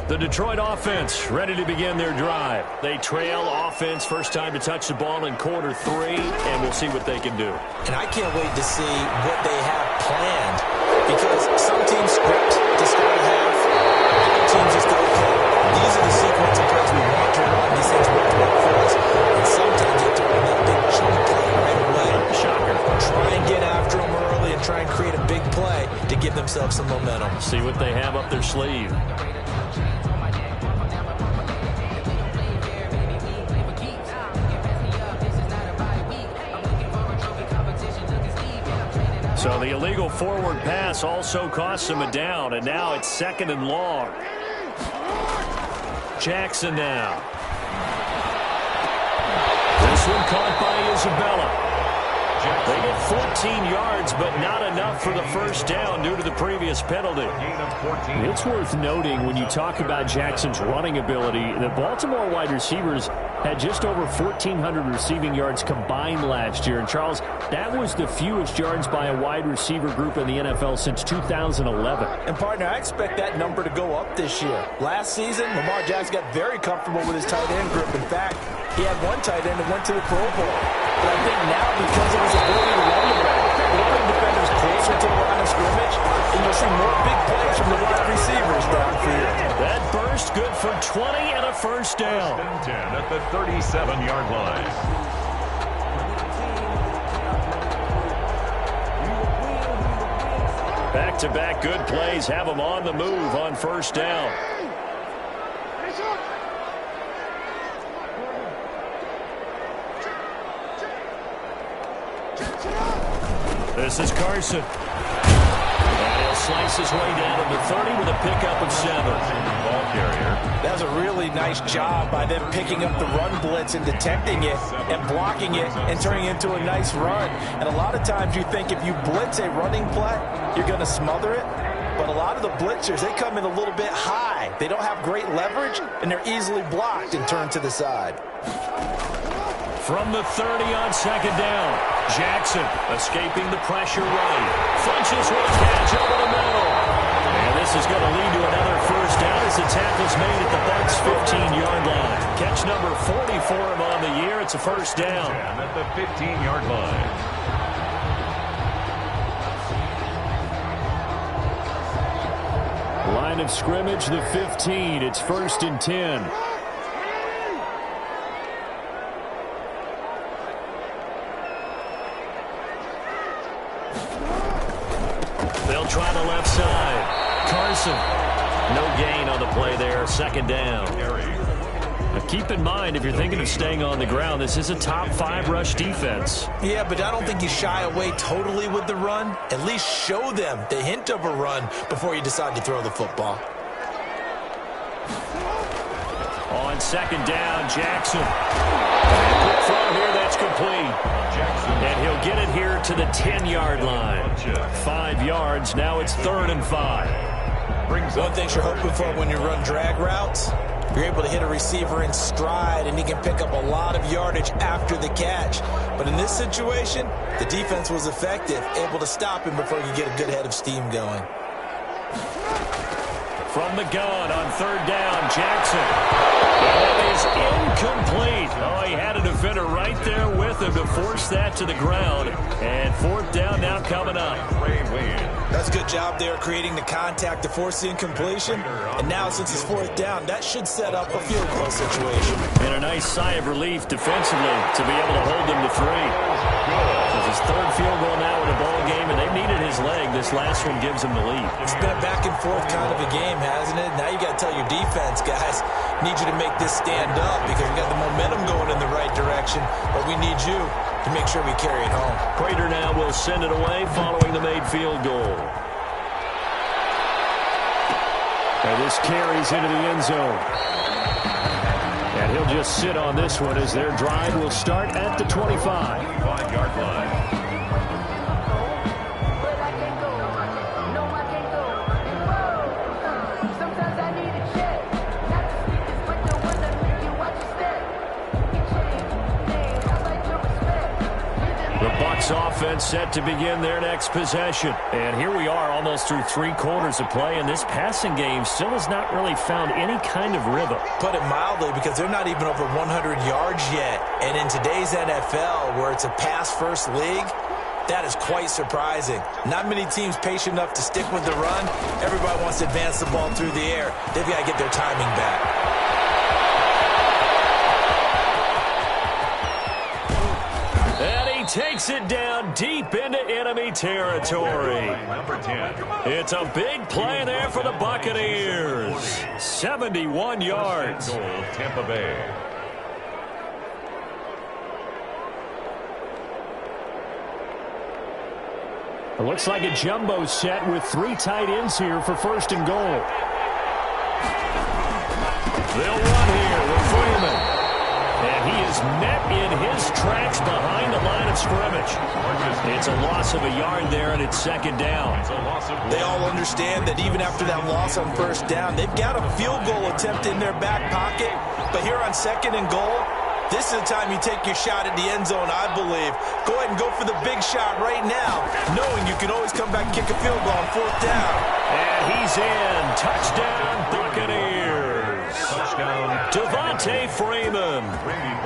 The Detroit offense ready to begin their drive. They trail offense, first time to touch the ball in quarter 3, and we'll see what they can do. And I can't wait to see what they have planned, because some teams script to start a half, other teams just go, okay, these are the sequence of plays we want to run. These things work for us. And sometimes they throw in that big chunk play right away. Shocker. Try and get after them early and try and create a big play to give themselves some momentum. See what they have up their sleeve. So the illegal forward pass also costs him a down, and now it's 2nd and long. Jackson now. This one caught by Isabella. They get 14 yards, but not enough for the first down due to the previous penalty. It's worth noting when you talk about Jackson's running ability, the Baltimore wide receivers had just over 1,400 receiving yards combined last year. And, Charles, that was the fewest yards by a wide receiver group in the NFL since 2011. And, partner, I expect that number to go up this year. Last season, Lamar Jackson got very comfortable with his tight end group. In fact, he had one tight end that went to the Pro Bowl. But I think now, because of his ability to run the ball, he'll bring defenders closer to the line of scrimmage, and you'll see more big plays from the wide receivers downfield. That burst good for 20 and a first down. 10 at the 37-yard line. Back-to-back good plays have them on the move on first down. This is Carson. And he'll slice his way down to the 30 with a pickup of 7. Ball carrier. That was a really nice job by them picking up the run blitz and detecting it and blocking it and turning it into a nice run. And a lot of times you think if you blitz a running play, you're going to smother it. But a lot of the blitzers, they come in a little bit high. They don't have great leverage, and they're easily blocked and turned to the side. From the 30 on second down, Jackson escaping the pressure right. Funches with a catch over the middle. And this is going to lead to another first down as the tackle's made at the Bucs' 15-yard line. Catch number 40 for him on the year. It's a first down. And at the 15-yard line. Line of scrimmage, the 15. It's 1st and 10. They'll try the left side. Carson. No gain on the play there. Second down. Now keep in mind, if you're thinking of staying on the ground, this is a top 5 rush defense. Yeah, but I don't think you shy away totally with the run. At least show them the hint of a run before you decide to throw the football. On second down, Jackson. Quick throw here, that's complete. And he'll get it here to the 10-yard line. 5 yards, now it's 3rd and 5. One thing you're hoping for when you run drag routes, you're able to hit a receiver in stride, and he can pick up a lot of yardage after the catch. But in this situation, the defense was effective, able to stop him before he could get a good head of steam going. From the gun on 3rd down, Jackson. That is incomplete. Oh, he had a defender right there with him to force that to the ground. And 4th down now coming up. That's a good job there creating the contact to force the incompletion. And now since it's 4th down, that should set up a field goal situation. And a nice sigh of relief defensively to be able to hold them to 3. It's his 3rd field goal now in the ball game, and they've needed his leg. This last one gives him the lead. It's been a back and forth kind of a game, hasn't it? Now you got to tell your defense, guys, need you to make this stand up because we got the momentum going in the right direction, but we need you to make sure we carry it home. Prater now will send it away following the made field goal. And this carries into the end zone. And he'll just sit on this one as their drive will start at the 25-yard line. Offense set to begin their next possession. And here we are almost through 3 quarters of play, and this passing game still has not really found any kind of rhythm. Put it mildly, because they're not even over 100 yards yet. And in today's NFL, where it's a pass-first league, that is quite surprising. Not many teams patient enough to stick with the run. Everybody wants to advance the ball through the air. They've got to get their timing back. Takes it down deep into enemy territory. Number 10. It's a big play there for the Buccaneers. 71 yards. Goal, Tampa Bay. It looks like a jumbo set with 3 tight ends here for 1st and goal. They'll run here with Freeman. And he is met in his tracks behind the line of scrimmage. It's a loss of a yard there, and it's 2nd down. They all understand that even after that loss on 1st down, they've got a field goal attempt in their back pocket. But here on 2nd and goal, This is the time you take your shot at the end zone, I believe. Go ahead and go for the big shot right now, knowing you can always come back and kick a field goal on 4th down. And he's in. Touchdown, Buccaneers. Touchdown. Devontae Freeman.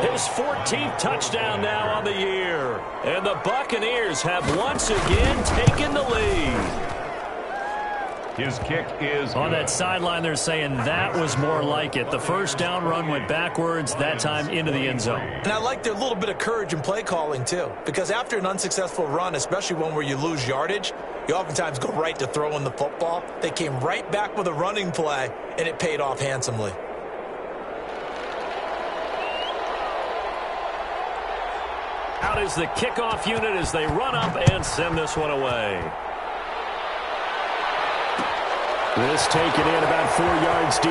His 14th touchdown now on the year. And the Buccaneers have once again taken the lead. His kick is On good. that sideline, they're saying that was more like it. The first down run went backwards, that time into the end zone. And I like their little bit of courage in play calling, too. Because after an unsuccessful run, especially one where you lose yardage, you oftentimes go right to throwing the football. They came right back with a running play, and it paid off handsomely. Out is the kickoff unit as they run up and send this one away. This taken in about 4 yards deep.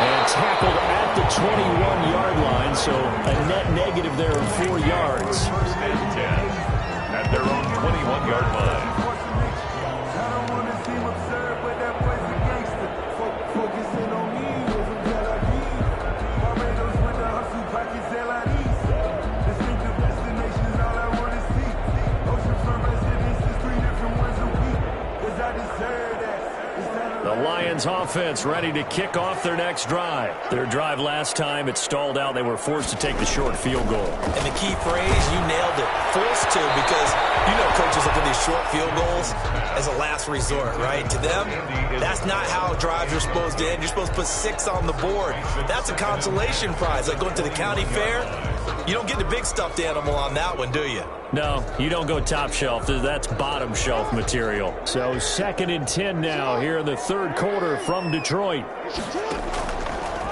And tackled at the 21-yard line, so a net negative there of 4 yards. First and 10 at their own 21-yard line. The Lions offense ready to kick off their next drive. Their drive last time, it stalled out. They were forced to take the short field goal. And the key phrase, you nailed it, forced to, because you know coaches look at these short field goals as a last resort, right? To them, that's not how drives are supposed to end. You're supposed to put 6 on the board. That's a consolation prize. Like going to the county fair, you don't get the big stuffed animal on that one, do you? No, you don't go top shelf. That's bottom shelf material. So 2nd and 10 now here in the third quarter from Detroit.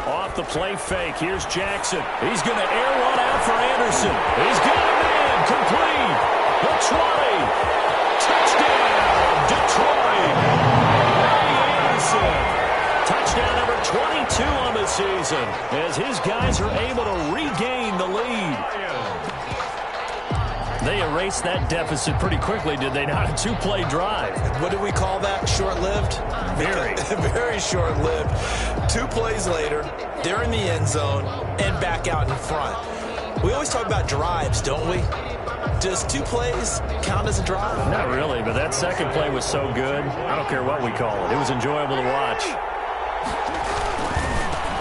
Off the play fake. Here's Jackson. He's going to air one out for Anderson. He's got a man. Complete. The 20. Touchdown, Detroit. Ray Anderson. Touchdown number 22 on the season as his guys are able to regain the lead. They erased that deficit pretty quickly, did they not? A 2-play drive. What do we call that? Short-lived? Very. Very short-lived. 2 plays later, they're in the end zone and back out in front. We always talk about drives, don't we? Does 2 plays count as a drive? Not really, but that second play was so good. I don't care what we call it. It was enjoyable to watch.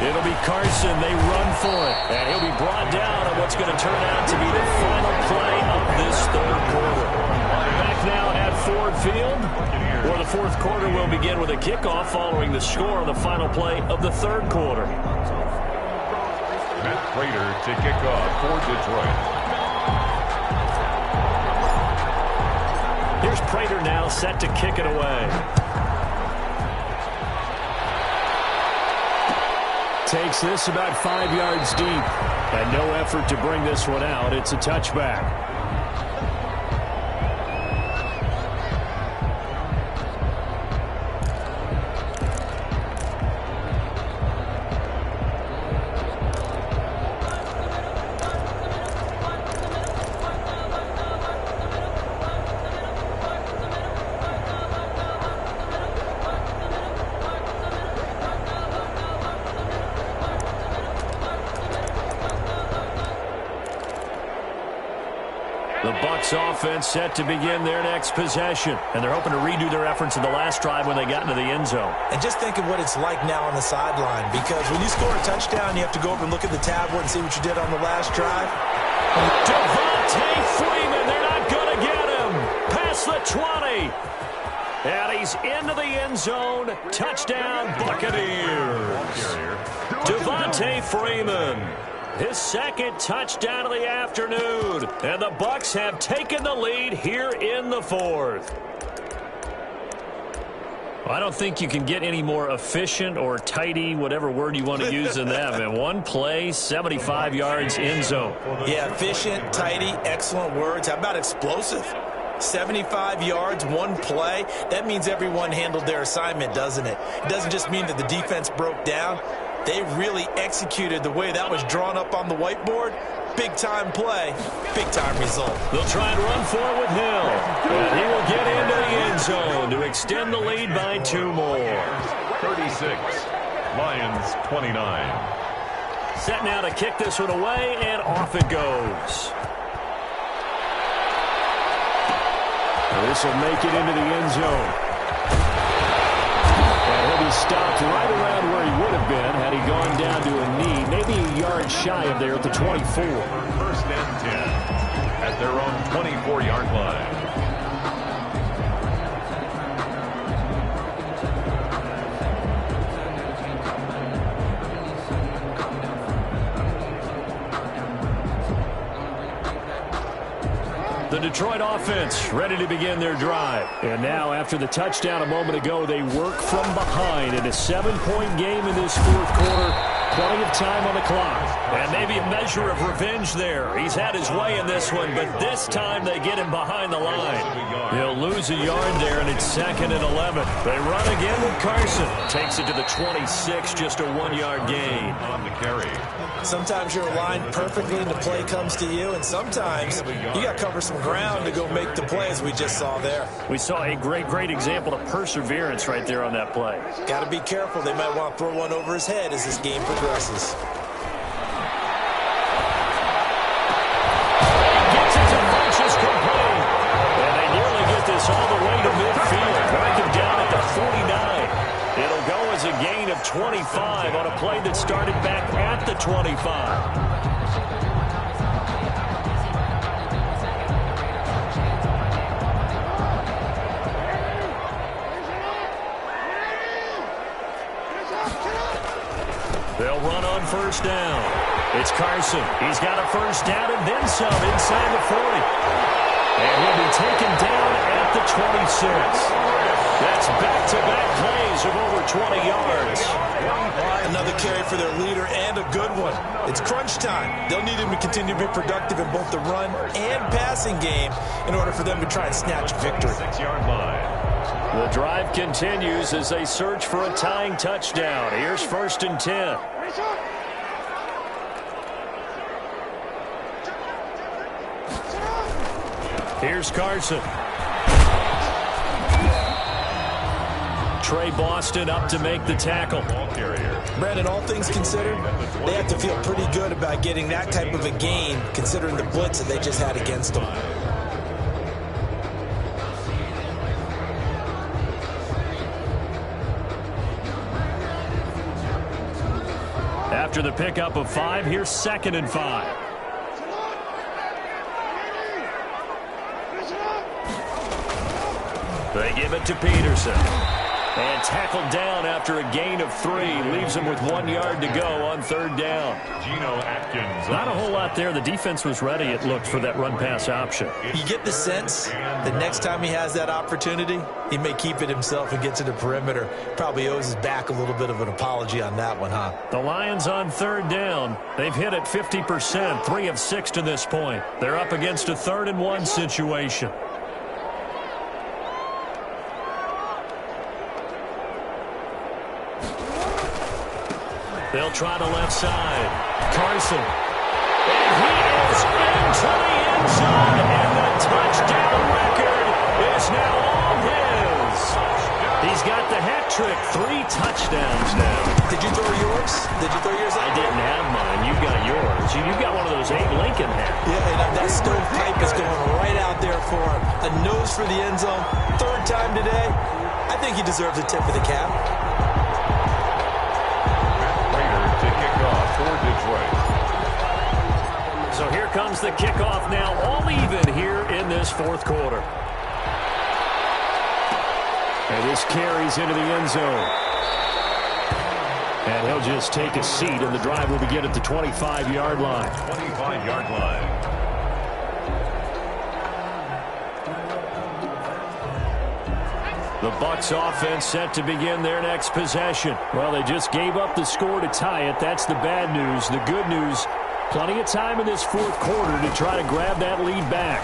It'll be Carson. They run for it. And he'll be brought down on what's going to turn out to be the final play of this third quarter. Back now at Ford Field, where the fourth quarter will begin with a kickoff following the score on the final play of the third quarter. Matt Prater to kick off for Detroit. Here's Prater now set to kick it away. Takes this about 5 yards deep. And no effort to bring this one out. It's a touchback. The Bucs offense set to begin their next possession. And they're hoping to redo their efforts in the last drive when they got into the end zone. And just think of what it's like now on the sideline, because when you score a touchdown, you have to go over and look at the tablet and see what you did on the last drive. Devontae Freeman, they're not going to get him. Past the 20. And he's into the end zone. Touchdown, Buccaneers. Devontae Freeman. His second touchdown of the afternoon. And the Bucs have taken the lead here in the fourth. I don't think you can get any more efficient or tidy, whatever word you want to use in that. Man, one play, 75 yards, end zone. Yeah, efficient, tidy, excellent words. How about explosive? 75 yards, one play. That means everyone handled their assignment, doesn't it? It doesn't just mean that the defense broke down. They really executed the way that was drawn up on the whiteboard. Big-time play, big-time result. They'll try and run for it with Hill. And he will get into the end zone to extend the lead by 2 more. 36. Lions 29. Set now to kick this one away, and off it goes. This will make it into the end zone. And he'll be stopped right around where he would have been had he gone down to a knee, maybe a yard shy of there at the 24. First and 10 at their own 24-yard line. The Detroit offense ready to begin their drive. And now, after the touchdown a moment ago, they work from behind in a 7-point game in this fourth quarter. Plenty of time on the clock. And maybe a measure of revenge there. He's had his way in this one, but this time they get him behind the line. He'll lose a yard there, and it's 2nd and 11. They run again with Carson. Takes it to the 26, just a 1-yard gain. On the carry. Sometimes you're aligned perfectly and the play comes to you, and sometimes you got to cover some ground to go make the play, as we just saw there. We saw a great example of perseverance right there on that play. Got to be careful. They might want to throw one over his head as this game progresses. Gets it to Funchess complete. And they nearly get this all the way to midfield. Break him down at the 49. It'll go as a gain of 25 on a play that started back at the 25. They'll run on first down. It's Carson. He's got a first down and then some inside the 40. And he'll be taken down at the 26. That's back-to-back plays of over 20 yards. Another carry for their leader and a good one. It's crunch time. They'll need him to continue to be productive in both the run and passing game in order for them to try and snatch victory. 6-yard line. The drive continues as they search for a tying touchdown. Here's 1st and 10. Here's Carson. Trey Boston up to make the tackle. Brandon, all things considered, they have to feel pretty good about getting that type of a gain, considering the blitz that they just had against them. After the pickup of 5, here's 2nd and 5. They give it to Peterson. And tackled down after a gain of 3. Leaves him with 1 yard to go on 3rd down. Geno Atkins. Not a whole lot there. The defense was ready, it looked, for that run-pass option. You get the sense that next time he has that opportunity, he may keep it himself and get to the perimeter. Probably owes his back a little bit of an apology on that one, huh? The Lions on 3rd down. They've hit it 50%, 3 of 6 to this point. They're up against a 3rd and 1 situation. They'll try the left side. Carson. And he is into the end zone. And the touchdown record is now all his. He's got the hat trick. 3 touchdowns now. Did you throw yours? Did you throw yours out? I didn't have mine. You got yours. You've got one of those Abe Lincoln hats. Yeah, and that stovepipe is going right out there for him. A nose for the end zone. 3rd time today. I think he deserves a tip of the cap. For Detroit. So here comes the kickoff now, all even here in this 4th quarter. And this carries into the end zone. And he'll just take a seat, and the drive will begin at the 25-yard line. 25-yard line. The Bucs offense set to begin their next possession. Well, they just gave up the score to tie it. That's the bad news. The good news, plenty of time in this 4th quarter to try to grab that lead back.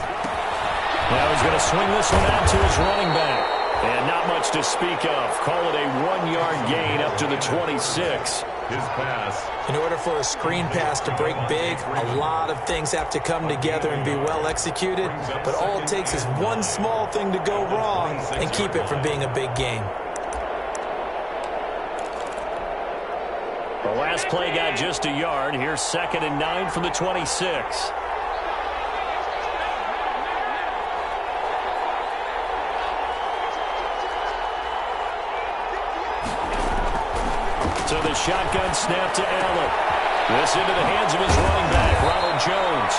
Now he's going to swing this one out to his running back. And not much to speak of. Call it a 1-yard gain up to the 26. His pass. In order for a screen pass to break big, a lot of things have to come together and be well executed. But all it takes is one small thing to go wrong and keep it from being a big game. The last play got just a yard. Here's 2nd and 9 from the 26. So the shotgun snap to Allen. This into the hands of his running back, Ronald Jones.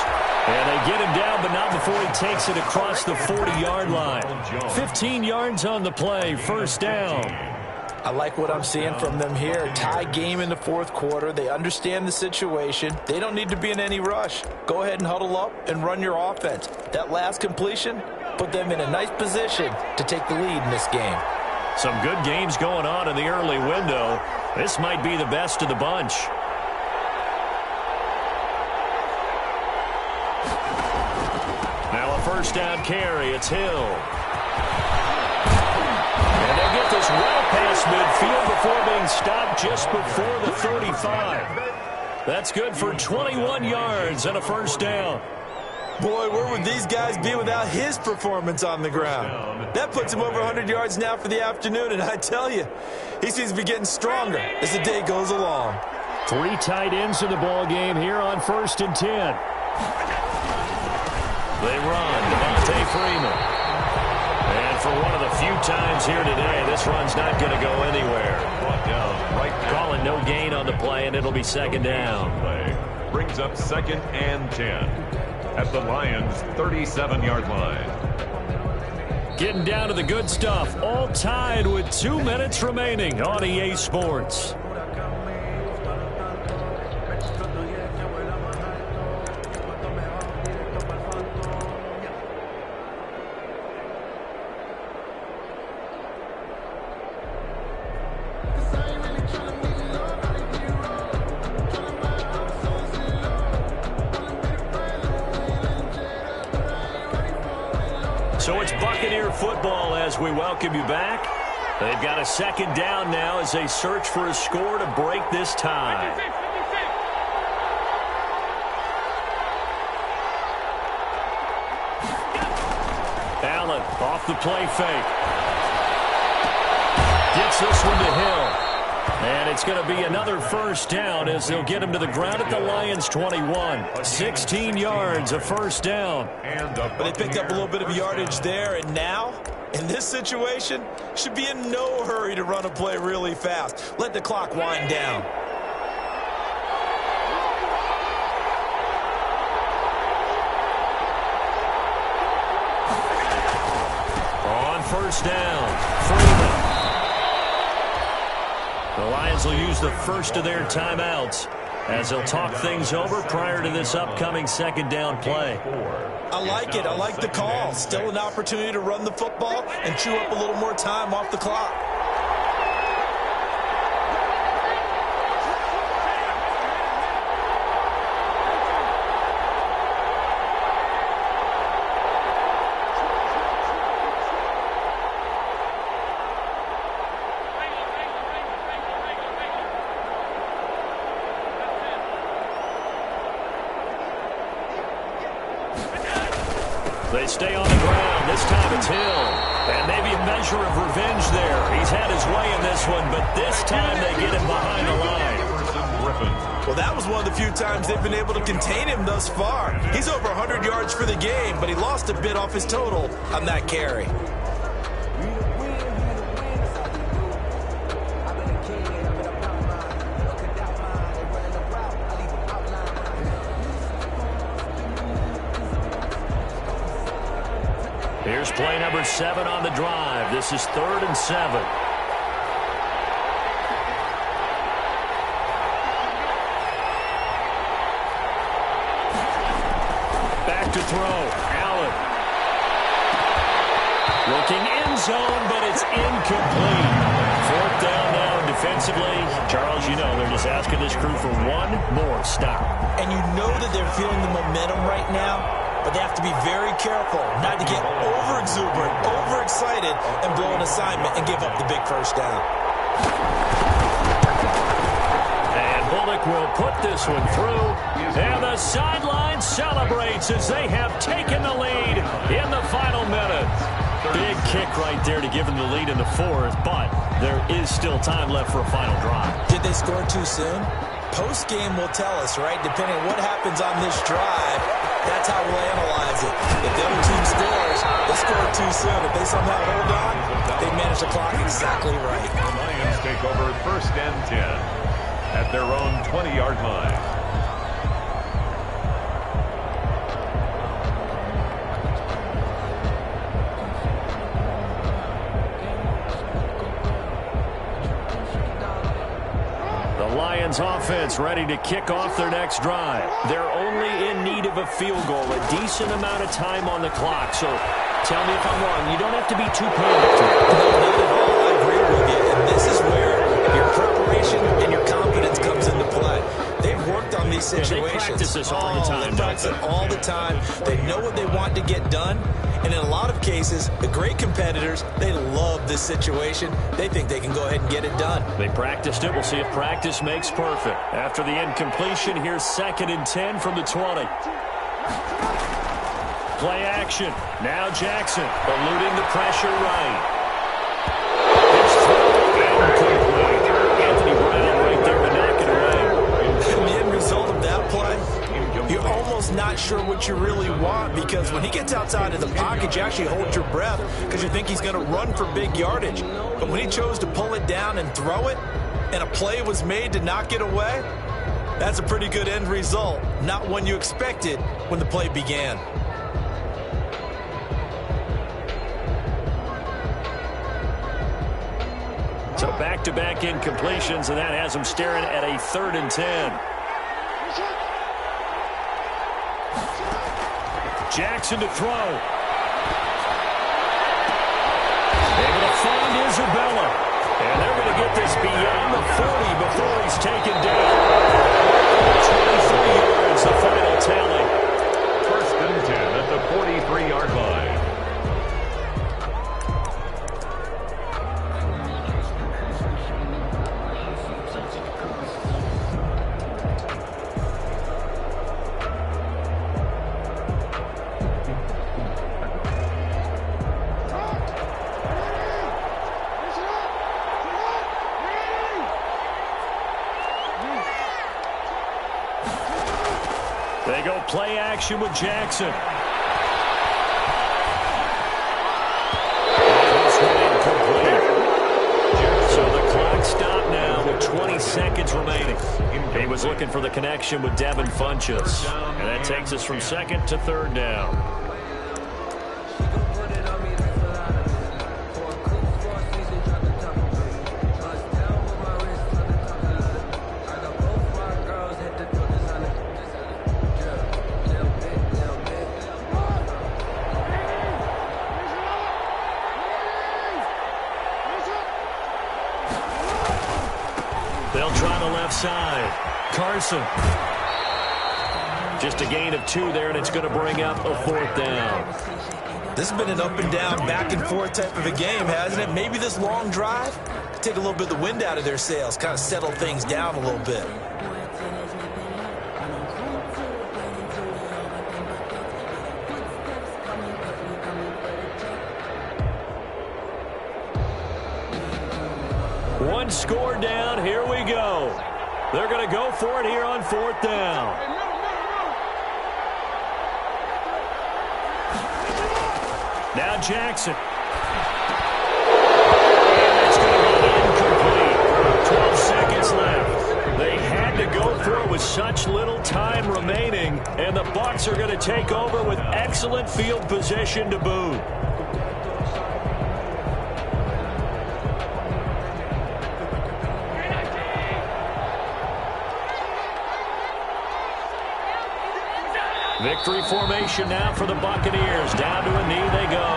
And they get him down, but not before he takes it across the 40-yard line. 15 yards on the play, first down. I like what I'm seeing from them here. Tie game in the fourth quarter. They understand the situation. They don't need to be in any rush. Go ahead and huddle up and run your offense. That last completion put them in a nice position to take the lead in this game. Some good games going on in the early window. This might be the best of the bunch. Now a first down carry. It's Hill. And they get this well past midfield before being stopped just before the 35. That's good for 21 yards and a first down. Boy, where would these guys be without his performance on the ground? That puts him over 100 yards now for the afternoon, and I tell you, he seems to be getting stronger as the day goes along. 3 tight ends in the ball game here on 1st and 10. They run, Devontae Freeman. And for one of the few times here today, this run's not going to go anywhere. Calling no gain on the play, and it'll be 2nd down. Brings up 2nd and 10 at the Lions' 37-yard line. Getting down to the good stuff, all tied with 2 minutes remaining on EA Sports. So it's Buccaneer football as we welcome you back. They've got a 2nd down now as they search for a score to break this tie. Allen off the play fake. Gets this one to Hill. And it's going to be another first down as they'll get him to the ground at the Lions' 21. 16 yards, a first down. But they picked up a little bit of yardage there, and now, in this situation, should be in no hurry to run a play really fast. Let the clock wind down. On first down, Freeman. The Lions will use the first of their timeouts as they'll talk things over prior to this upcoming 2nd down play. I like it. I like the call. Still an opportunity to run the football and chew up a little more time off the clock. They stay on the ground. This time it's Hill. And maybe a measure of revenge there. He's had his way in this one, but this time they get him behind the line. Well, that was one of the few times they've been able to contain him thus far. He's over 100 yards for the game, but he lost a bit off his total on that carry. Here's play number 7 on the drive. This is 3rd and 7. Back to throw. Allen. Looking end zone, but it's incomplete. 4th down now defensively. Charles, you know they're just asking this crew for one more stop. And you know that they're feeling the momentum right now. But they have to be very careful not to get over-exuberant, overexcited, and blow an assignment and give up the big first down. And Bullock will put this one through. And the sideline celebrates as they have taken the lead in the final minute. Big kick right there to give them the lead in the 4th, but there is still time left for a final drive. Did they scored too soon? Post-game will tell us, right? Depending on what happens on this drive, that's how we'll analyze it. If the other team scores, they scored too soon. If they somehow hold on, they manage the clock exactly right. The Lions take over 1st and 10 at their own 20-yard line. Offense ready to kick off their next drive. They're only in need of a field goal, a decent amount of time on the clock. So tell me if I'm wrong. You don't have to be too panicked. No, not at all. I agree with you. And this is where your preparation and your confidence comes into play. They've worked on these situations. They practice this all the time. They practice it all the time. They know what they want to get done. And in a lot of cases, the great competitors, they love this situation. They think they can go ahead and get it done. They practiced it. We'll see if practice makes perfect. After the incompletion, here's 2nd and 10 from the 20. Play action. Now Jackson eluding the pressure right. His throw incomplete. Anthony Brown right there to knock it away. And the end result of that play, you're almost not sure what you really want, because when he gets outside of the pocket, you actually hold your breath because you think he's going to run for big yardage. But when he chose to pull it down and throw it, and a play was made to knock it away, that's a pretty good end result. Not one you expected when the play began. So back-to-back incompletions, and that has him staring at a 3rd and 10. Jackson to throw. Able to find Isabella. And they're going to get this beyond the 40 before he's taken down. 23 yards, the final tally. 1st and 10 at the 43-yard line. They go play action with Jackson. And this one incomplete. So the clock stopped now with 20 seconds remaining. He was looking for the connection with Devin Funchess. And that takes us from 2nd to 3rd down. They'll try the left side. Carson. Just a gain of 2 there, and it's going to bring up a 4th down. This has been an up and down, back and forth type of a game, hasn't it? Maybe this long drive take a little bit of the wind out of their sails, kind of settle things down a little bit. One score down. Here we go. They're going to go for it here on 4th down. Now Jackson. And it's going to be incomplete. 12 seconds left. They had to go for it with such little time remaining, and the Bucs are going to take over with excellent field position to boot. Victory formation now for the Buccaneers. Down to a knee they go.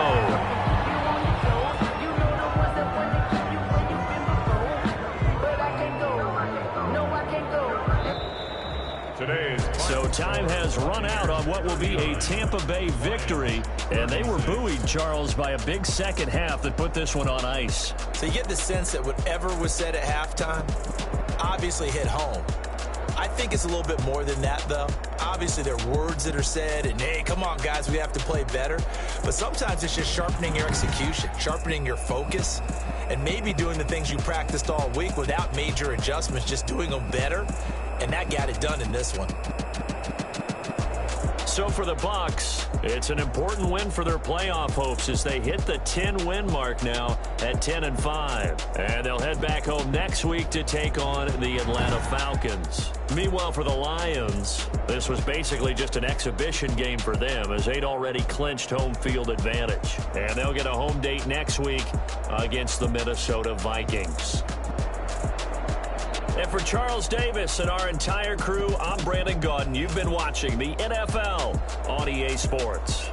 So time has run out on what will be a Tampa Bay victory. And they were buoyed, Charles, by a big second half that put this one on ice. So you get the sense that whatever was said at halftime obviously hit home. I think it's a little bit more than that, though. Obviously, there are words that are said, and, hey, come on, guys, we have to play better. But sometimes it's just sharpening your execution, sharpening your focus. and maybe doing the things you practiced all week without major adjustments, just doing them better, and that got it done in this one. So for the Bucs, it's an important win for their playoff hopes as they hit the 10-win mark now at 10-5. And they'll head back home next week to take on the Atlanta Falcons. Meanwhile, for the Lions, this was basically just an exhibition game for them as they'd already clinched home field advantage. And they'll get a home date next week against the Minnesota Vikings. And for Charles Davis and our entire crew, I'm Brandon Gaudin. You've been watching the NFL on EA Sports.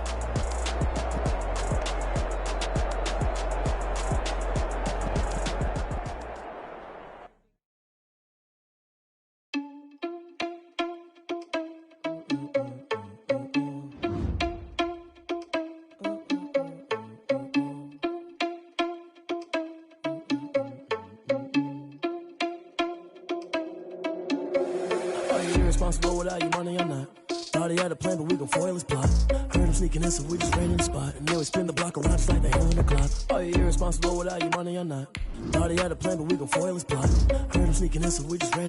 Irresponsible without your money or not. Thought he had a plan, but we gon' foil his plot. Heard him sneaking in, so we just ran in the spot. And then we spin the block around just like the hell on the clock. Are you irresponsible without your money or not? Thought he had a plan, but we gon' foil his plot. Heard him sneaking in, so we just ran.